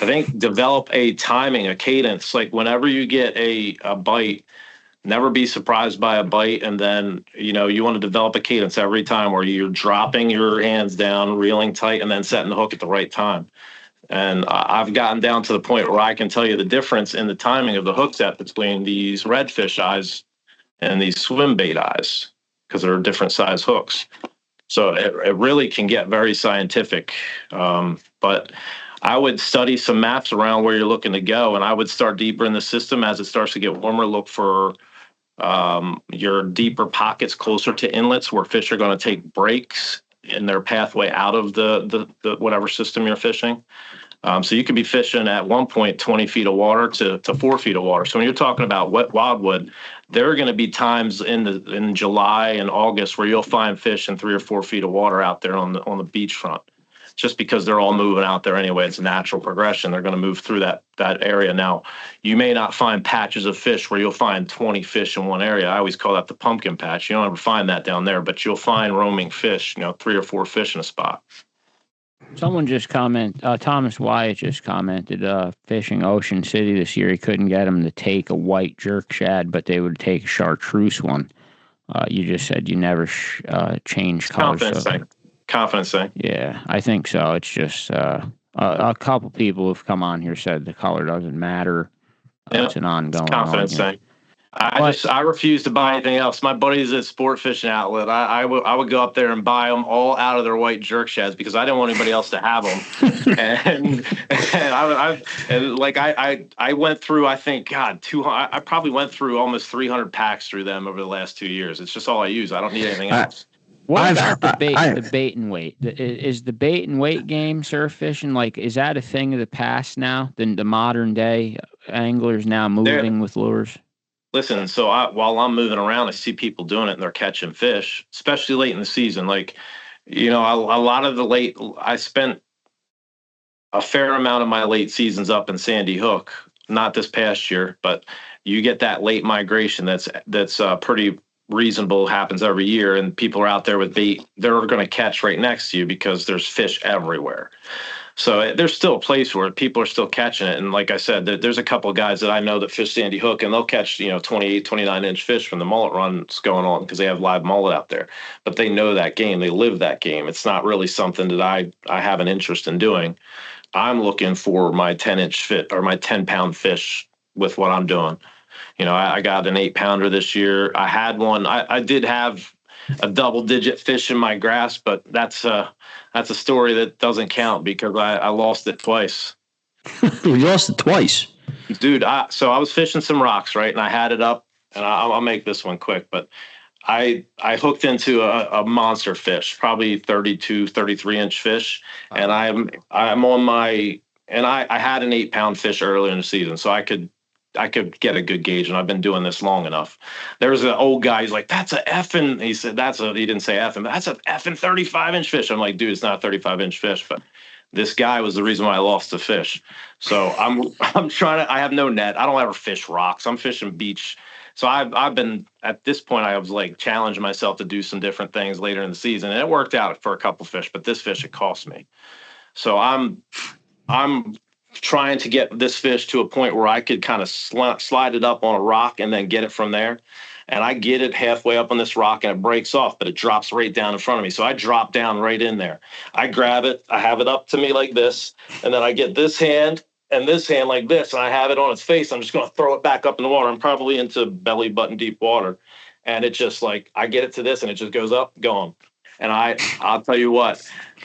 I think develop a timing, a cadence. Like whenever you get a bite, never be surprised by a bite, and then you want to develop a cadence every time where you're dropping your hands down, reeling tight, and then setting the hook at the right time. And I've gotten down to the point where I can tell you the difference in the timing of the hook set between these redfish eyes and these swim bait eyes, because they're different size hooks. So it really can get very scientific. But I would study some maps around where you're looking to go, and I would start deeper in the system as it starts to get warmer. Look for your deeper pockets closer to inlets where fish are going to take breaks in their pathway out of the whatever system you're fishing. So you could be fishing at one point 20 feet of water to 4 feet of water. So when you're talking about wet wildwood, there are going to be times in July and August where you'll find fish in 3 or 4 feet of water out there on the beachfront, just because they're all moving out there anyway. It's a natural progression. They're going to move through that area. Now, you may not find patches of fish where you'll find 20 fish in one area. I always call that the pumpkin patch. You don't ever find that down there, but you'll find roaming fish, 3 or 4 fish in a spot. Someone just Thomas Wyatt just commented, fishing Ocean City this year, he couldn't get them to take a white jerk shad, but they would take a chartreuse one. You just said you never change colors. Confidence thing. Yeah, I think so. It's just a couple people who've come on here said the color doesn't matter. It's an ongoing confidence argument. thing. I refuse to buy anything else. My buddies at Sport Fishing Outlet, I would go up there and buy them all out of their white jerk sheds because I didn't want anybody else to have them. I went through, I think, I probably went through almost 300 packs through them over the last 2 years. It's just all I use. I don't need anything else. What about the bait and weight? Is the bait and weight game surf fishing, like, is that a thing of the past now? The modern day anglers now moving with lures? Listen, so while I'm moving around, I see people doing it and they're catching fish, especially late in the season. Like, a lot of I spent a fair amount of my late seasons up in Sandy Hook, not this past year, but you get that late migration that's pretty reasonable, happens every year, and people are out there with bait. They're going to catch right next to you because there's fish everywhere. So there's still a place where people are still catching it. And like I said, there's a couple of guys that I know that fish Sandy Hook, and they'll catch 28, 29-inch fish from the mullet runs going on because they have live mullet out there. But they know that game. They live that game. It's not really something that I have an interest in doing. I'm looking for my 10-inch fit or my 10-pound fish with what I'm doing. I got an 8-pounder this year. I had one. I did have a double-digit fish in my grasp, but that's a story that doesn't count because I lost it twice. You lost it twice, dude. So I was fishing some rocks, right, and I had it up, and I'll make this one quick, but I hooked into a monster fish, probably 32, 33-inch fish, and I'm on my, and I had an 8-pound fish earlier in the season, so I could get a good gauge, and I've been doing this long enough. There was an old guy, he's like, that's a effing, he said, he didn't say effing, but that's a effing 35-inch fish. I'm like, dude, it's not a 35-inch fish, but this guy was the reason why I lost the fish. So I'm trying to, I have no net. I don't ever fish rocks. I'm fishing beach. So I've been, at this point, I was like challenging myself to do some different things later in the season, and it worked out for a couple fish, but this fish, it cost me. So I'm trying to get this fish to a point where I could kind of slide it up on a rock and then get it from there. And I get it halfway up on this rock and it breaks off, but it drops right down in front of me. So I drop down right in there. I grab it. I have it up to me like this. And then I get this hand and this hand like this. And I have it on its face. I'm just going to throw it back up in the water. I'm probably into belly button deep water. And it just like, I get it to this and it just goes up, gone. And I'll tell you what,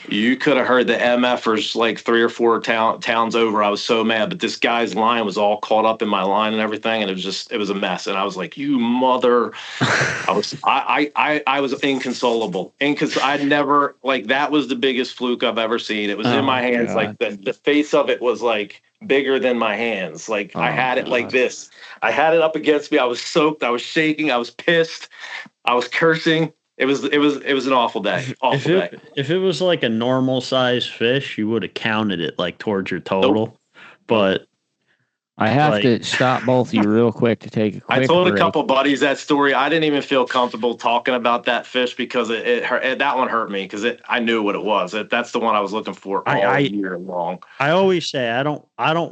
you could have heard the MFers like 3 or 4 towns over. I was so mad, but this guy's line was all caught up in my line and everything, and it was a mess. And I was like, "You mother!" I was inconsolable. I'd never, like, that was the biggest fluke I've ever seen. It was in my hands, God. Like the face of it was like bigger than my hands. Like I had it like this. I had it up against me. I was soaked. I was shaking. I was pissed. I was cursing. It was an awful day. If it was like a normal size fish, you would have counted it like towards your total. Nope. But I have to stop both of you real quick to take a quick I told break. A couple buddies that story. I didn't even feel comfortable talking about that fish because it hurt. That one hurt me because I knew what it was. That's the one I was looking for all year long. I always say I don't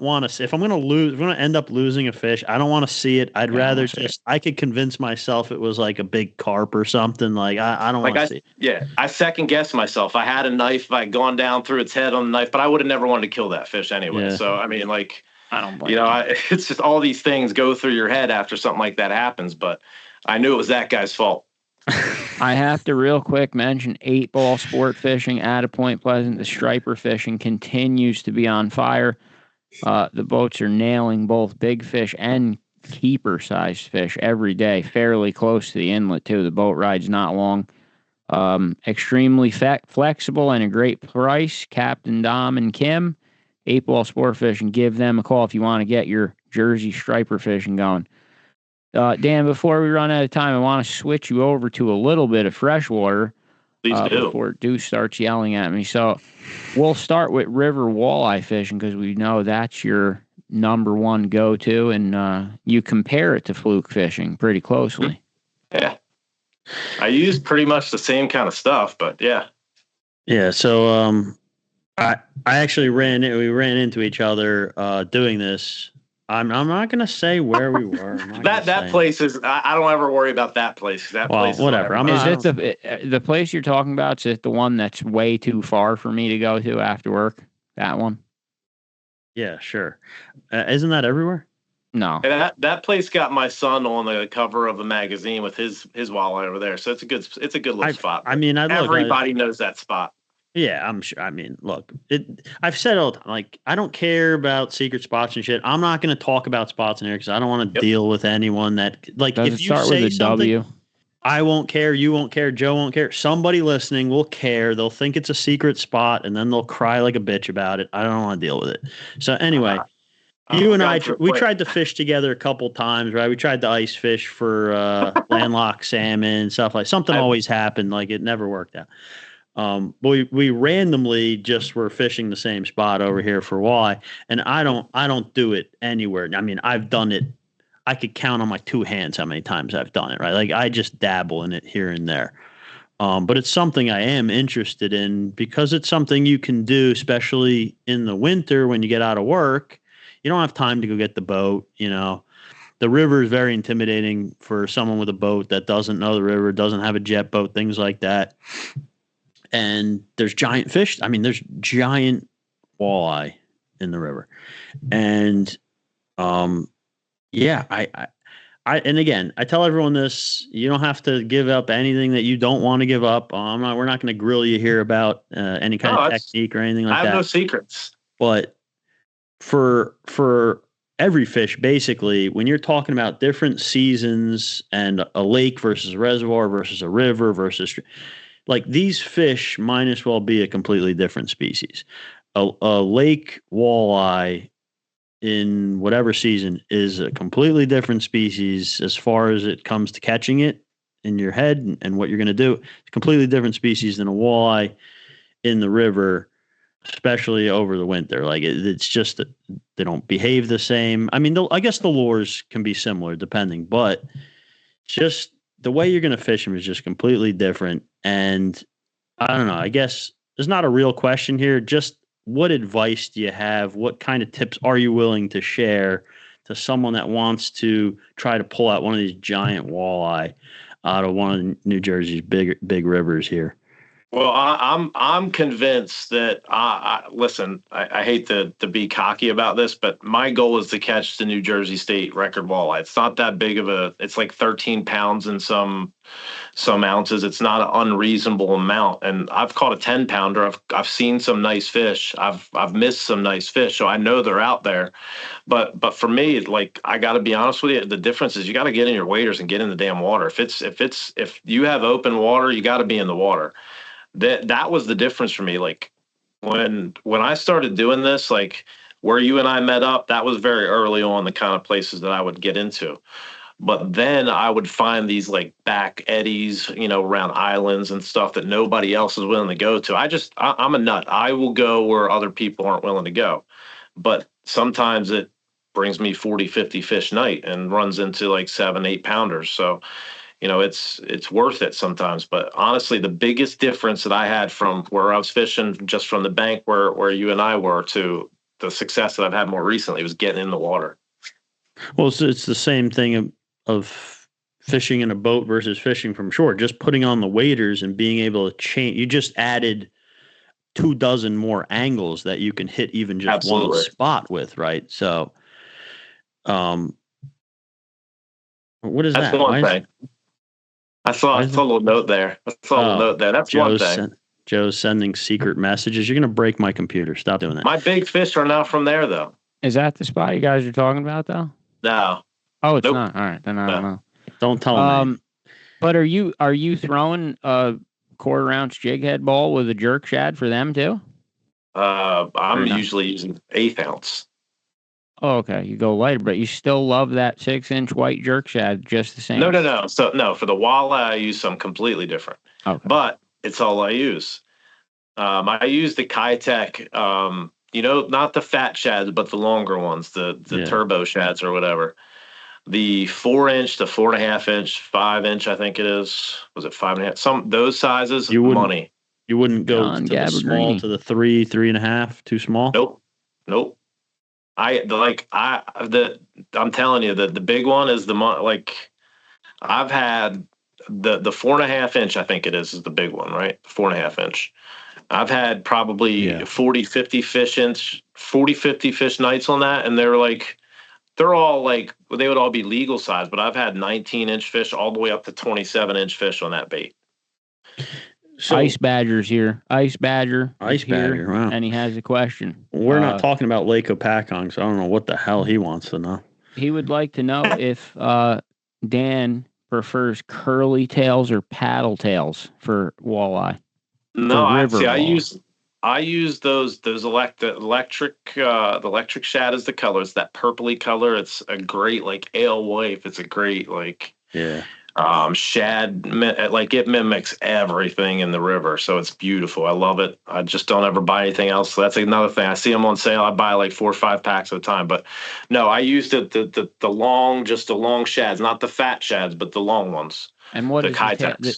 want to see, if I'm going to end up losing a fish, I don't want to see it. I'd rather I could convince myself it was like a big carp or something. Like I don't want to see it. Yeah, I second guessed myself. I had a knife. If I had gone down through its head on the knife, but I would have never wanted to kill that fish anyway. Yeah. So I mean, like. I don't blame you. It's just all these things go through your head after something like that happens, but I knew it was that guy's fault. I have to real quick mention 8-ball sport fishing out of Point Pleasant. The striper fishing continues to be on fire. The boats are nailing both big fish and keeper-sized fish every day, fairly close to the inlet, too. The boat ride's not long. Extremely flexible and a great price. Captain Dom and Kim. 8-ball sport fishing, give them a call if you want to get your Jersey striper fishing going. Dan, before we run out of time, I want to switch you over to a little bit of freshwater. Please do. Before Deuce starts yelling at me. So we'll start with river walleye fishing because we know that's your number one go-to, and you compare it to fluke fishing pretty closely. Yeah. I use pretty much the same kind of stuff, but yeah. Yeah, so I actually we ran into each other doing this. I'm not gonna say where we were. That place is. I don't ever worry about that place. That place. Whatever. Is it the place you're talking about? Is it the one that's way too far for me to go to after work? That one? Yeah, sure. Isn't that everywhere? No. And that place got my son on the cover of a magazine with his walleye over there. So it's a good little spot. I mean, everybody knows that spot. Yeah, I'm sure. I mean, look, I've said all the time, like, I don't care about secret spots and shit. I'm not going to talk about spots in here because I don't want to deal with anyone that, like, Does if it you start say with a something, W? I won't care. You won't care. Joe won't care. Somebody listening will care. They'll think it's a secret spot and then they'll cry like a bitch about it. I don't want to deal with it. So anyway, you and I, we tried to fish together a couple times, right? We tried to ice fish for landlocked salmon, stuff like something always happened. Like it never worked out. But we randomly just were fishing the same spot over here for walleye, and I don't do it anywhere. I mean, I've done it. I could count on my two hands how many times I've done it, right? Like I just dabble in it here and there. But it's something I am interested in because it's something you can do, especially in the winter when you get out of work. You don't have time to go get the boat, you know. The river is very intimidating for someone with a boat that doesn't know the river, doesn't have a jet boat, things like that. And there's giant fish. I mean, there's giant walleye in the river. And yeah, and again, I tell everyone this, you don't have to give up anything that you don't want to give up. We're not going to grill you here about any kind of technique or anything like that. I have no secrets. But for every fish, basically, when you're talking about different seasons and a lake versus a reservoir versus a river versus, like, these fish might as well be a completely different species. A lake walleye in whatever season is a completely different species as far as it comes to catching it in your head and what you're going to do. It's a completely different species than a walleye in the river, especially over the winter. Like it's just that they don't behave the same. I mean, I guess the lures can be similar depending, but just the way you're going to fish them is just completely different. And I don't know, I guess there's not a real question here. Just what advice do you have? What kind of tips are you willing to share to someone that wants to try to pull out one of these giant walleye out of one of New Jersey's big rivers here? Well, I'm convinced that listen. I hate to be cocky about this, but my goal is to catch the New Jersey State record walleye. It's not that big of a. It's like 13 pounds and some ounces. It's not an unreasonable amount. And I've caught a 10-pounder. I've seen some nice fish. I've missed some nice fish, so I know they're out there. But for me, like, I got to be honest with you, the difference is you got to get in your waders and get in the damn water. If you have open water, you got to be in the water. That was the difference for me. Like when I started doing this, like where you and I met up, that was very early on the kind of places that I would get into. But then I would find these like back eddies, you know, around islands and stuff that nobody else is willing to go to. I'm a nut. I will go where other people aren't willing to go. But sometimes it brings me 40, 50 fish night and runs into like 7-8 pounders. So, you know, it's worth it sometimes. But honestly, the biggest difference that I had from where I was fishing just from the bank where you and I were to the success that I've had more recently was getting in the water. Well, it's the same thing of fishing in a boat versus fishing from shore. Just putting on the waders and being able to change. You just added 24 more angles that you can hit even just Absolutely. One spot with, right? So, what is That's that? one thing. I saw a little note there. That's one thing. Joe's sending secret messages. You're going to break my computer. Stop doing that. My big fish are now from there, though. Is that the spot you guys are talking about, though? No. Oh, it's not. All right, then I don't know. Don't tell me. But are you throwing a quarter-ounce jig head ball with a jerk shad for them too? I'm usually using 1/8 ounce. Oh, okay. You go lighter, but you still love that 6-inch white jerk shad just the same. No. So no, for the walleye, I use something completely different. Okay. But it's all I use. I use the Kayak, not the fat shads, but the longer ones, the turbo shads or whatever. The 4-inch, the 4.5-inch, 5-inch, I think it is. Was it 5.5? Those sizes, money. You wouldn't go to the small to the 3.5, too small? Nope. I'm telling you that the big one is I've had the 4.5 inch, I think it is the big one, right? 4.5 inch. I've had probably 40, 50 fish nights on that. And they're all they would all be legal size, but I've had 19-inch fish all the way up to 27-inch fish on that bait. So, Ice Badger's here. Ice Badger. Wow. And he has a question. We're not talking about Lake Opakong, so I don't know what the hell he wants to know. He would like to know if Dan prefers curly tails or paddle tails for walleye. No, I use those electric shad is the color. It's that purpley color. It's a great ale wife. It's a great shad. It mimics everything in the river, so it's beautiful. I love it. I just don't ever buy anything else. So that's another thing. I see them on sale. I buy 4 or 5 packs at a time. But no, I use the long shads, not the fat shads, but the long ones. And what is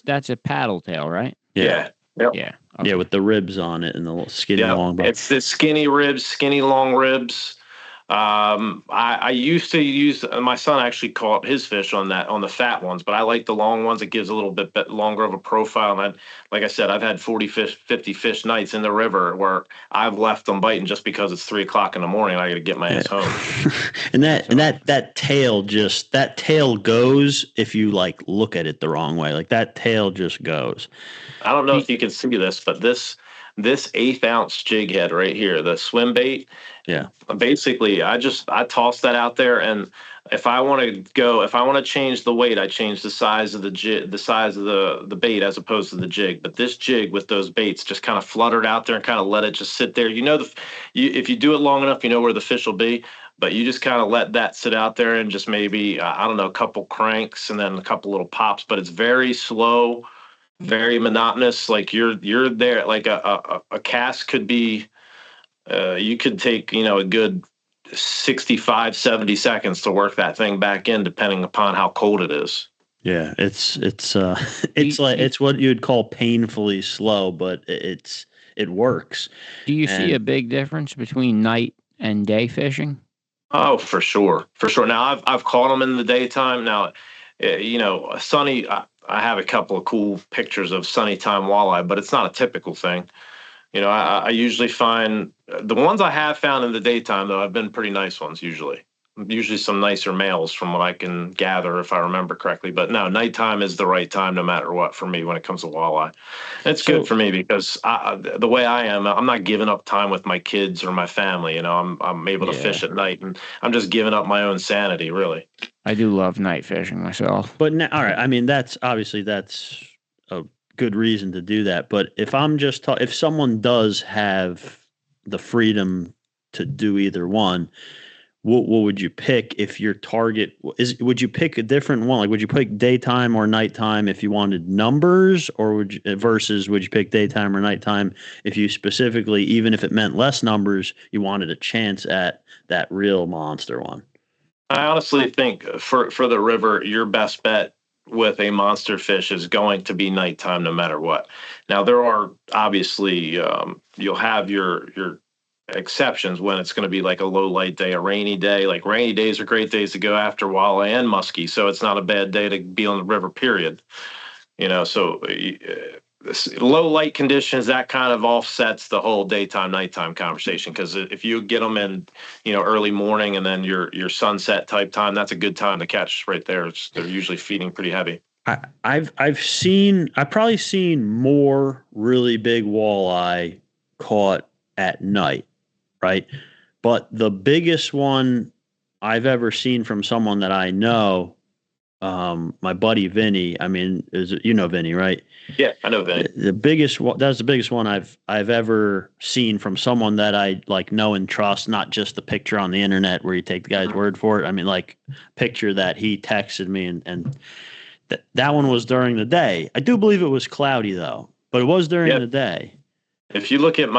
that's a paddle tail, right? Yeah. Yep. Yeah. Okay. Yeah, with the ribs on it and the little skinny long bone. It's the skinny ribs, skinny long ribs. I used to use, my son actually caught his fish on the fat ones, but I like the long ones. It gives a little bit longer of a profile. And like I said, I've had 40 fish, 50 fish nights in the river where I've left them biting just because it's 3 o'clock in the morning. I got to get my ass home. and that tail goes if you look at it the wrong way. That tail just goes. I don't know if you can see this, but this 1/8 ounce jig head right here, the swim bait. Yeah. Basically, I toss that out there, and if I want to change the weight, I change the size of the bait as opposed to the jig. But this jig with those baits just kind of fluttered out there and kind of let it just sit there. If you do it long enough, you know where the fish will be. But you just kind of let that sit out there and just maybe a couple cranks and then a couple little pops. But it's very slow. Very monotonous. You're there. A cast could be, you could take a good 65, 70 seconds to work that thing back in, depending upon how cold it is. Yeah, it's what you'd call painfully slow, but it works. Do you see a big difference between night and day fishing? Oh, for sure. Now I've caught them in the daytime. Now, sunny. I have a couple of cool pictures of sunny time walleye, but it's not a typical thing. I usually find the ones I have found in the daytime, though, have been pretty nice ones usually. Usually some nicer males from what I can gather, if I remember correctly. But no, nighttime is the right time no matter what for me when it comes to walleye. And it's good for me because the way I am, I'm not giving up time with my kids or my family. I'm able to fish at night, and I'm just giving up my own sanity, really. I do love night fishing myself. But now, all right, I mean, that's a good reason to do that. But if I'm just if someone does have the freedom to do either one, what would you pick if your target would you pick a different one? Would you pick daytime or nighttime if you wanted numbers, or would you pick daytime or nighttime if you specifically, even if it meant less numbers, you wanted a chance at that real monster one? I honestly think for the river, your best bet with a monster fish is going to be nighttime no matter what. Now, there are obviously, you'll have your exceptions when it's going to be a low light day, a rainy day. Rainy days are great days to go after walleye and muskie, so it's not a bad day to be on the river, period. So low light conditions, that kind of offsets the whole daytime nighttime conversation, because if you get them in early morning and then your sunset type time, that's a good time to catch right there. They're usually feeding pretty heavy. I've probably seen more really big walleye caught at night, right? But the biggest one I've ever seen from someone that I know, my buddy Vinny. I mean, Vinny, right? Yeah, I know Vinny. That's the biggest one I've ever seen from someone that I know and trust, not just the picture on the internet where you take the guy's word for it. I mean, picture that he texted me, and that one was during the day. I do believe it was cloudy though, but it was during the day. If you look at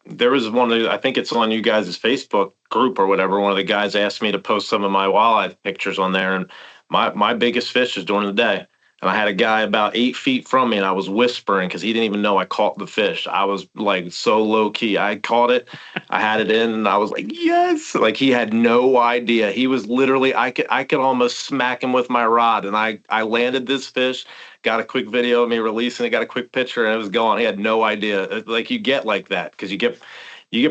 there was one, I think it's on you guys' Facebook group or whatever. One of the guys asked me to post some of my walleye pictures on there, and my biggest fish is during the day. and I had a guy about 8 feet from me, and I was whispering because he didn't even know I caught the fish. I was like so low key. I caught it, I had it in, and I was like, yes. Like he had no idea. He was literally, I could almost smack him with my rod, and I landed this fish, got a quick video of me releasing it, got a quick picture, and it was gone. He had no idea. Like you get like that because you get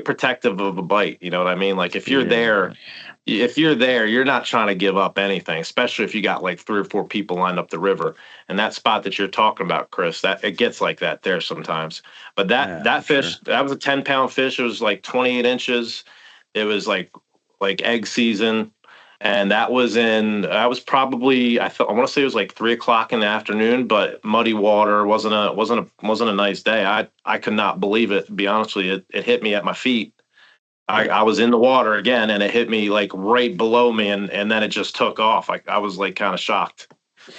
protective of a bite. You know what I mean? Like if you're there, you're not trying to give up anything, especially if you got like 3 or 4 people lined up the river. And that spot that you're talking about, Chris, that it gets like that there sometimes. But that fish, sure. That was a 10-pound fish. It was like 28 inches. It was like egg season. And that was probably, I want to say it was like 3:00 in the afternoon, but muddy water, wasn't a nice day. I could not believe it. To be honest with you, it hit me at my feet. I was in the water again, and it hit me like right below me, and then it just took off. I was like kind of shocked.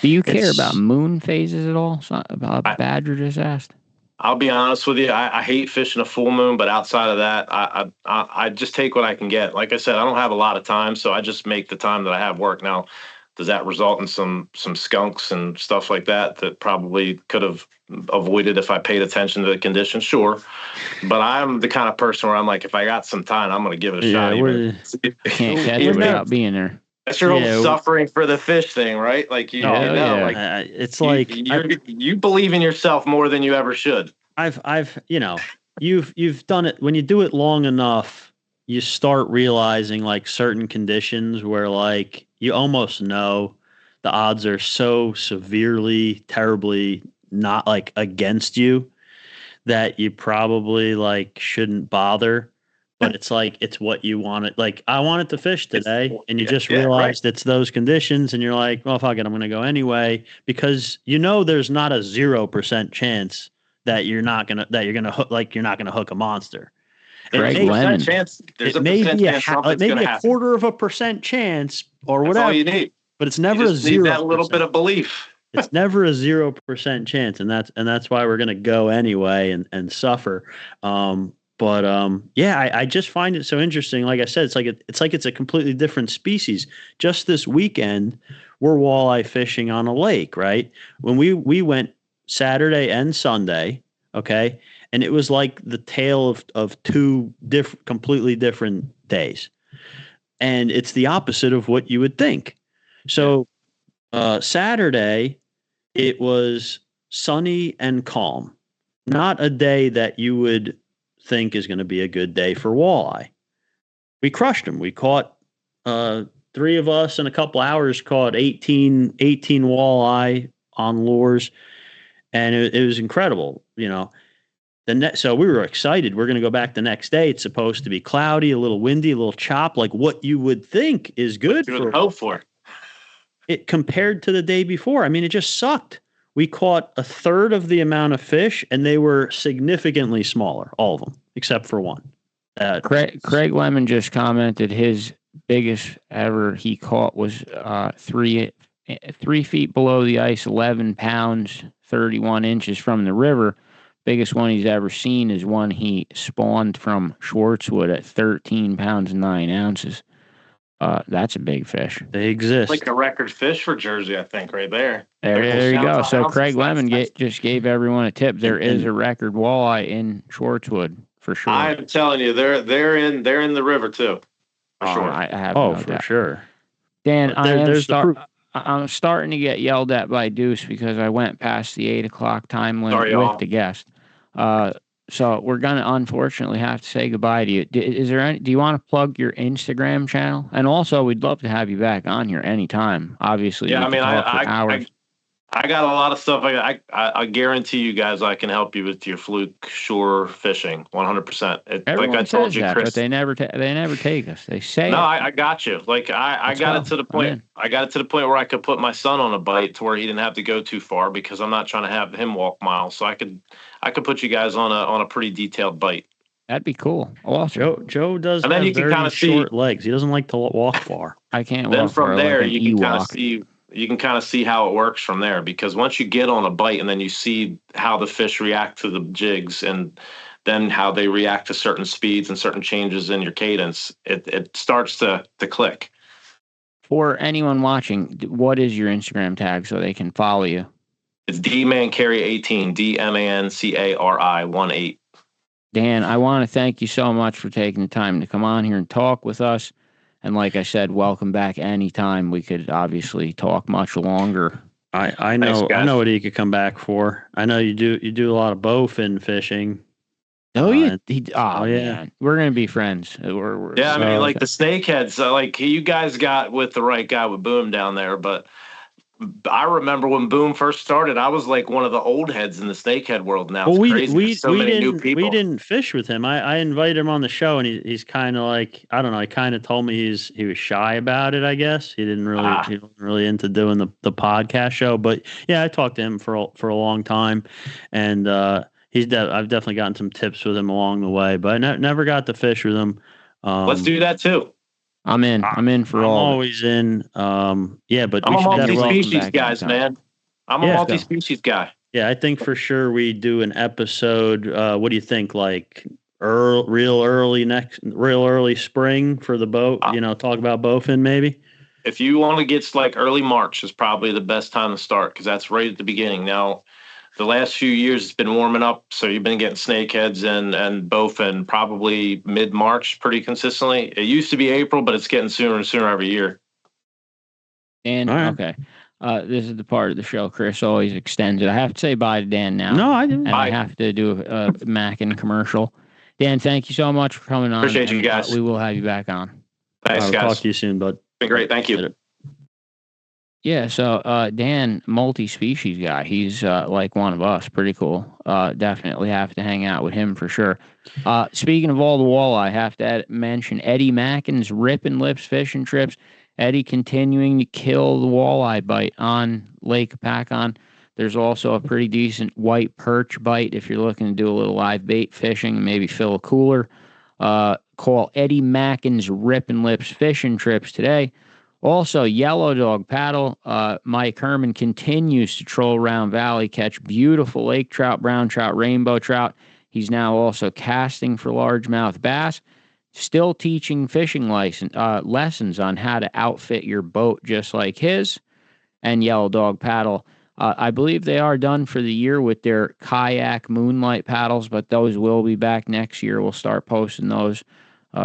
Do you care about moon phases at all? It's not about Badger just asked. I'll be honest with you. I hate fishing a full moon, but outside of that, I just take what I can get. Like I said, I don't have a lot of time, so I just make the time that I have work. Now, does that result in some skunks and stuff like that probably could have avoided if I paid attention to the conditions? Sure. But I'm the kind of person where I'm like, if I got some time, I'm going to give it a shot. Can't catch it without being there. That's your whole suffering for the fish thing, right? Like it's like you believe in yourself more than you ever should. You've done it. When you do it long enough, you start realizing like certain conditions where like you almost know the odds are so severely, terribly not like against you that you probably like shouldn't bother. But it's like, it's what you wanted. Like, I wanted to fish today, and you just realized it's those conditions, and you're like, well, fuck it, I'm going to go anyway, because you know there's not a 0% chance that you're not going to hook, like you're not going to hook a monster. There's a maybe a 0.25% chance or whatever. That's all you need. But it's never a 0%. Need that little bit of belief. It's never a 0% chance, and that's why we're going to go anyway and suffer. I just find it so interesting. Like I said, it's a completely different species. Just this weekend, we're walleye fishing on a lake, right? When we went Saturday and Sunday, okay, and it was like the tale of two completely different days, and it's the opposite of what you would think. So Saturday, it was sunny and calm, not a day that you would think is going to be a good day for walleye. We crushed them. We caught 3 of us in a couple hours caught 18 walleye on lures, and it was incredible. So we were excited. We're going to go back the next day. It's supposed to be cloudy, a little windy, a little chop, like what you would think is good for it compared to the day before. I mean, it just sucked. We caught a third of the amount of fish, and they were significantly smaller, all of them, except for one. Craig Lemon just commented his biggest ever he caught was 3 feet below the ice, 11 pounds, 31 inches from the river. Biggest one he's ever seen is one he spawned from Schwartzwood at 13 pounds, 9 ounces. That's a big fish. They exist. Like a record fish for Jersey, I think, right there. There you go. So Craig Lemon just gave everyone a tip. There is a record walleye in Schwartzwood for sure. I'm telling you, they're in the river too. For sure. I have for sure. Dan, I'm starting to get yelled at by Deuce because I went past the 8:00 time limit with the guest. So we're gonna unfortunately have to say goodbye to you. Do you want to plug your Instagram channel? And also, we'd love to have you back on here anytime. Obviously, yeah. I mean, I got a lot of stuff. I guarantee you guys, I can help you with your Fluke shore fishing, 100%. Everyone like I told you, Chris, but they never take us. They say no. I got you. Like I got it to the point. I got it to the point where I could put my son on a bite to where he didn't have to go too far because I'm not trying to have him walk miles. So I could put you guys on a pretty detailed bite. That'd be cool. Awesome. Joe does. And then you can kind of see short legs. He doesn't like to walk far. I can't. Then walk from far there, like you can kind of see. You can kind of see how it works from there because once you get on a bite and then you see how the fish react to the jigs and then how they react to certain speeds and certain changes in your cadence, it starts to click. For anyone watching, what is your Instagram tag so they can follow you? It's D Mancari 18, DMANCARI 18. Dan, I want to thank you so much for taking the time to come on here and talk with us. And like I said, welcome back anytime. We could obviously talk much longer. I know. Thanks, I know what he could come back for. I know you do a lot of bowfin fishing. Oh, yeah. Yeah. Man. We're going to be friends. We're Yeah, I mean, like the snakeheads, like you guys got with the right guy with Boom down there. But I remember when Boom first started, I was like one of the old heads in the snakehead world. Now it's crazy. There's so many new people. We didn't fish with him. I invited him on the show, and he's kind of like, I don't know. He kind of told me he was shy about it. I guess he wasn't really into doing the podcast show. But yeah, I talked to him for a long time, and I've definitely gotten some tips with him along the way, but I never got to fish with him. Let's do that too. I'm in for all. I'm always in. Yeah, but I'm a multi-species guys, man. I'm a multi-species guy. Yeah, I think for sure we do an episode. What do you think? Like real early spring for the boat. Talk about bowfin maybe. If you want to get like early March is probably the best time to start because that's right at the beginning. Now, the last few years it's been warming up, so you've been getting snakeheads and bowfin probably mid-March pretty consistently. It used to be April, but it's getting sooner and sooner every year. And okay, this is the part of the show Chris always extends it. I have to say bye to Dan now. No, I didn't. And I have to do a Mackin commercial. Dan, thank you so much for coming on. Appreciate you guys. We will have you back on. Thanks, guys. Talk to you soon, bud. Been great. Thank you. Yeah, so Dan, multi-species guy. He's like one of us. Pretty cool. Definitely have to hang out with him for sure. Speaking of all the walleye, I have to mention Eddie Mackin's Rippin' Lips fishing trips. Eddie continuing to kill the walleye bite on Lake Pacon. There's also a pretty decent white perch bite if you're looking to do a little live bait fishing, maybe fill a cooler. Call Eddie Mackin's Rippin' Lips fishing trips today. Also, yellow dog paddle. Mike Herman continues to troll Round Valley, catch beautiful lake trout, brown trout, rainbow trout. He's now also casting for largemouth bass. Still teaching fishing lessons on how to outfit your boat just like his. And yellow dog paddle. I believe they are done for the year with their Kayak Moonlight paddles, but those will be back next year. We'll start posting those.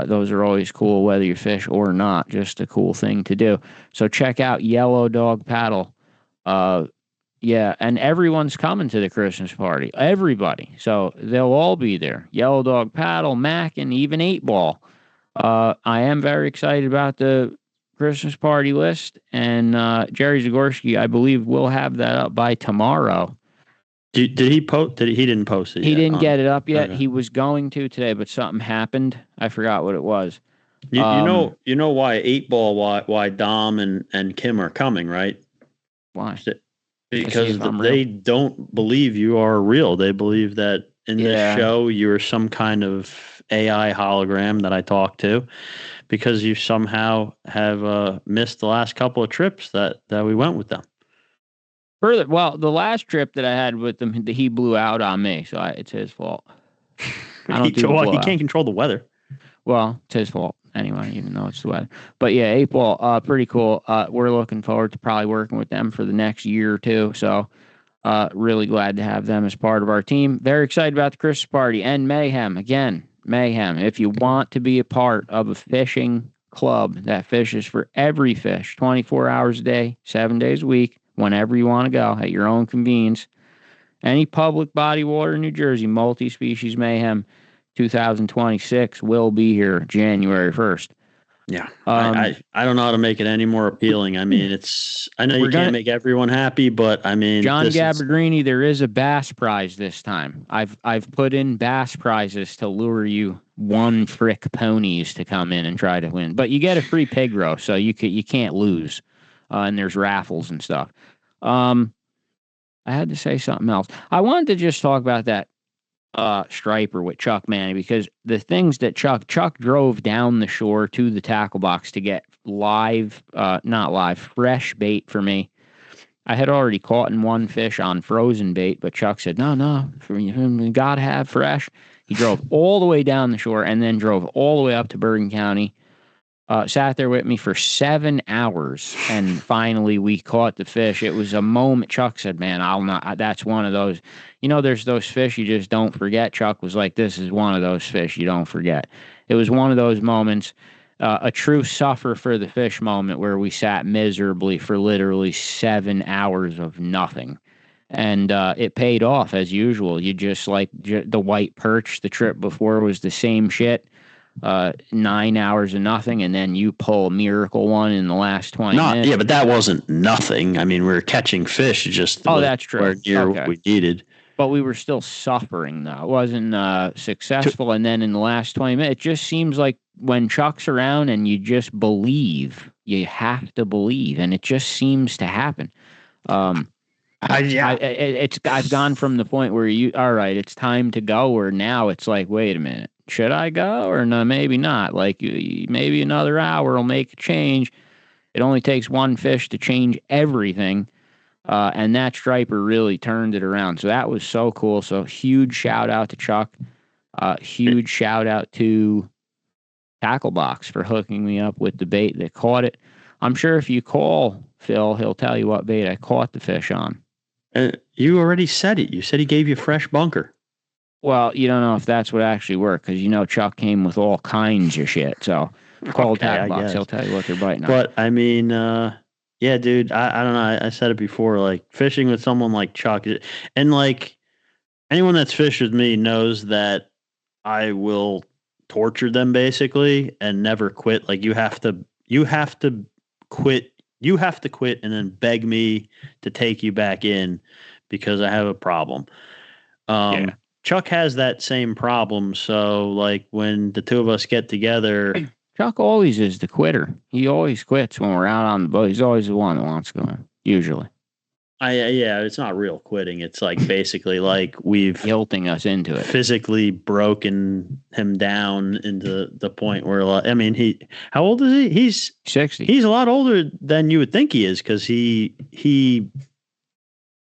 Those are always cool, whether you fish or not. Just a cool thing to do. So check out Yellow Dog Paddle. Yeah, and everyone's coming to the Christmas party. Everybody. So they'll all be there. Yellow Dog Paddle, Mac, and even 8-Ball. I am very excited about the Christmas party list. And Jerry Zagorski, I believe, will have that up by tomorrow. Did he post? He didn't post it yet. He didn't get it up yet. Okay. He was going to today, but something happened. I forgot what it was. You know why 8-Ball, why Dom and Kim are coming, right? Why? Because they don't believe you are real. They believe that in this show you're some kind of AI hologram that I talked to, because you somehow have missed the last couple of trips that we went with them. Further, well, the last trip that I had with him, he blew out on me, so it's his fault. I don't he can't control the weather. Well, it's his fault anyway, even though it's the weather. But yeah, 8-Ball, pretty cool. We're looking forward to probably working with them for the next year or two. So really glad to have them as part of our team. Very excited about the Christmas party and Mayhem. Again, Mayhem. If you want to be a part of a fishing club that fishes for every fish, 24 hours a day, 7 days a week, whenever you want to go at your own convenience. Any public body water in New Jersey, multi-species Mayhem 2026 will be here January 1st. Yeah. I don't know how to make it any more appealing. I mean, I know you can't make everyone happy, but I mean, John Gabardini, there is a bass prize this time. I've put in bass prizes to lure you one-trick ponies to come in and try to win. But you get a free pig roast, so you can't lose. And there's raffles and stuff. I had to say something else. I wanted to just talk about that striper with Chuck Manny, because the things that Chuck drove down the shore to the tackle box to get fresh bait for me. I had already caught in one fish on frozen bait, but Chuck said, no, you gotta have fresh. He drove all the way down the shore and then drove all the way up to Bergen County. sat there with me for 7 hours, and finally we caught the fish. It was a moment. Chuck said, man, that's one of those, there's those fish you just don't forget. Chuck was like, this is one of those fish you don't forget. It was one of those moments, a true suffer for the fish moment, where we sat miserably for literally 7 hours of nothing. And it paid off as usual. You just the white perch the trip before was the same shit. 9 hours of nothing, and then you pull a miracle one in the last 20 minutes. Yeah, but that wasn't nothing. I mean, we were catching fish, just that's true. Near what we needed. But we were still suffering, though. It wasn't successful. And then in the last 20 minutes, it just seems like when Chuck's around and you just believe, you have to believe, and it just seems to happen. I've gone from the point where all right, it's time to go, or now it's like, wait a minute. Should I go or no? Maybe not. Like maybe another hour will make a change. It only takes one fish to change everything, and that striper really turned it around. So that was so cool. So huge shout out to Chuck. Huge shout out to Tackle Box for hooking me up with the bait that caught it. I'm sure if you call Phil, he'll tell you what bait I caught the fish on. You already said it. You said he gave you fresh bunker. Well, you don't know if that's what actually worked, because Chuck came with all kinds of shit. So call Tackle Box, he'll tell you what they're biting on. But I mean, yeah, dude, I don't know. I said it before, like fishing with someone like Chuck, and like anyone that's fished with me knows that I will torture them basically and never quit. Like you have to quit. You have to quit and then beg me to take you back in because I have a problem. Yeah. Chuck has that same problem, so like when the two of us get together, Chuck always is the quitter. He always quits when we're out on the boat. He's always the one that wants to go in, usually. It's not real quitting. It's like basically like we've guilting us into it, physically broken him down into the point where how old is he? He's 60. He's a lot older than you would think he is because he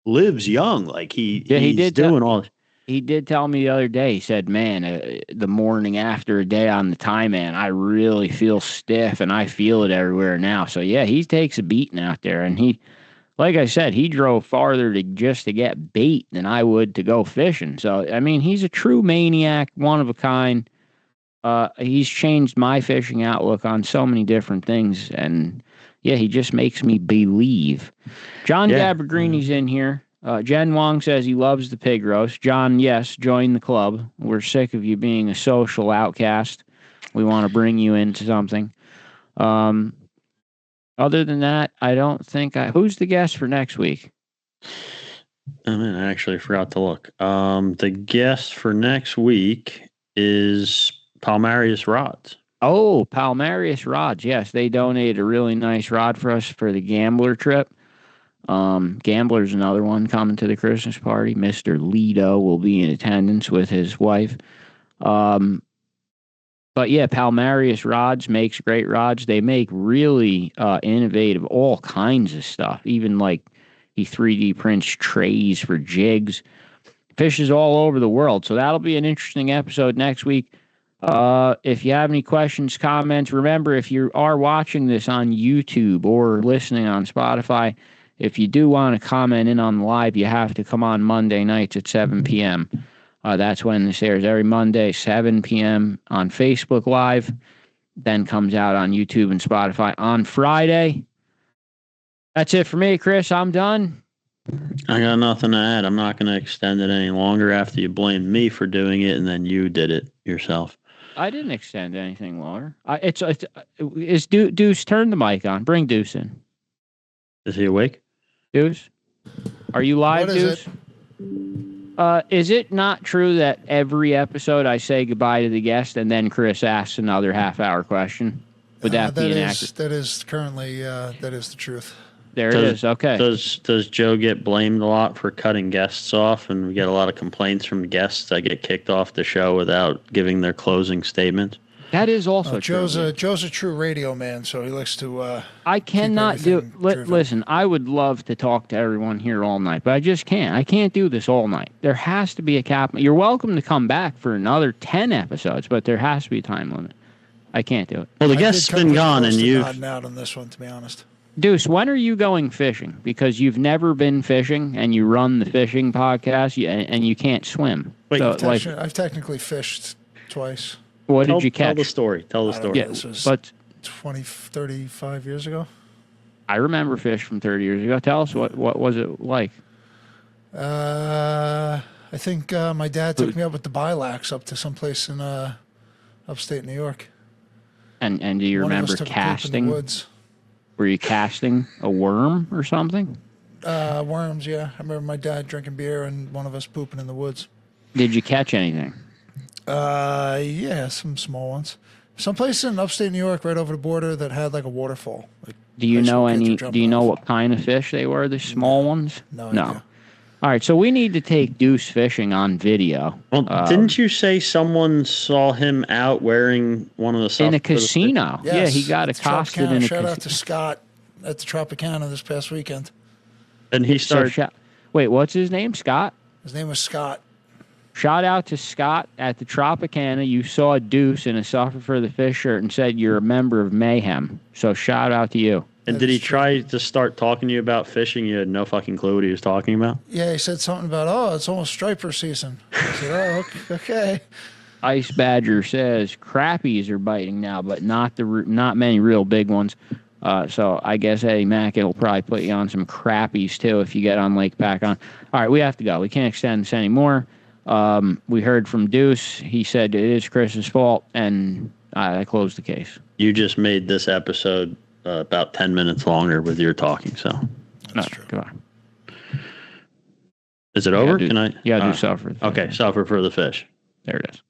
lives young. Like he's doing all. He did tell me the other day, he said, man, the morning after a day on the tie man, I really feel stiff and I feel it everywhere now. So, yeah, he takes a beating out there. And like I said, he drove farther to get bait than I would to go fishing. So, I mean, he's a true maniac, one of a kind. He's changed my fishing outlook on so many different things. And, yeah, he just makes me believe. John Gabrigrini's in here. Jen Wong says he loves the pig roast. John, yes, join the club. We're sick of you being a social outcast. We want to bring you into something. Other than that, I don't think who's the guest for next week? I actually forgot to look. The guest for next week is Palmarius Rods. Oh, Palmarius Rods. Yes, they donated a really nice rod for us for the Gambler trip. Gambler's another one coming to the Christmas party. Mr. Lido will be in attendance with his wife. But yeah, Palmarius Rods makes great rods. They make really innovative, all kinds of stuff. Even like he 3D prints trays for jigs. Fishes all over the world. So that'll be an interesting episode next week. If you have any questions, comments, remember, if you are watching this on YouTube or listening on Spotify, if you do want to comment in on the live, you have to come on Monday nights at 7 p.m. That's when this airs every Monday, 7 p.m. on Facebook Live, then comes out on YouTube and Spotify on Friday. That's it for me, Chris. I'm done. I got nothing to add. I'm not going to extend it any longer after you blamed me for doing it and then you did it yourself. I didn't extend anything longer. It's Deuce, turn the mic on. Bring Deuce in. Is he awake? Deuce? Are you live, what is Deuce? Is it not true that every episode I say goodbye to the guest and then Chris asks another half-hour question? Would that be inaccurate? That is currently that is the truth. There it is. Okay. Does Joe get blamed a lot for cutting guests off, and we get a lot of complaints from guests that get kicked off the show without giving their closing statement? That is also true. Joe's a true radio man, so he likes to. I cannot do. Listen, I would love to talk to everyone here all night, but I just can't. I can't do this all night. There has to be a cap. You're welcome to come back for another 10 episodes, but there has to be a time limit. I can't do it. Well, the I guest's did come been pretty gone, close and to you've nodding out on this one, to be honest. Deuce, when are you going fishing? Because you've never been fishing, and you run the fishing podcast, and you can't swim. Wait, so, I've technically fished twice. what did you catch? Tell the story. Tell the I don't story. know. Yeah, This was but 20, 35 years ago. I remember fish from 30 years ago. Tell us what was it like? I think my dad took me up with the Bilax up to someplace in upstate New York. And do you One of us remember took a poop in casting? the woods. Were you casting a worm or something? Worms, yeah. I remember my dad drinking beer and one of us pooping in the woods. Did you catch anything? Yeah, some small ones. Someplace in upstate New York, right over the border, that had like a waterfall. Like, Do you high know school kids were any? Do jumping you know off. what kind of fish they were? The small ones? No idea. All right, so we need to take Deuce fishing on video. Well, didn't you say someone saw him out wearing one of the stuff in a for the fish? casino? Yes, Yeah, he got at the accosted Tropicana. in a Shout out casino. to Scott at the Tropicana this past weekend. And he started. Wait, what's his name? Scott? His name was Scott. Shout out to Scott at the Tropicana. You saw Deuce in a Suffer for the Fish shirt and said you're a member of Mayhem. So shout out to you. And did he try to start talking to you about fishing? You had no fucking clue what he was talking about? Yeah, he said something about, oh, it's almost striper season. I said, oh, okay. Ice Badger says crappies are biting now, but not many real big ones. So I guess Eddie Mackett will probably put you on some crappies too if you get on Lake Pacon. All right, we have to go. We can't extend this anymore. We heard from Deuce. He said it is Chris's fault, and I closed the case. You just made this episode about 10 minutes longer with your talking, so. That's true. Goodbye. Is it over? Can I? Yeah, do suffer. Okay, suffer for the fish. There it is.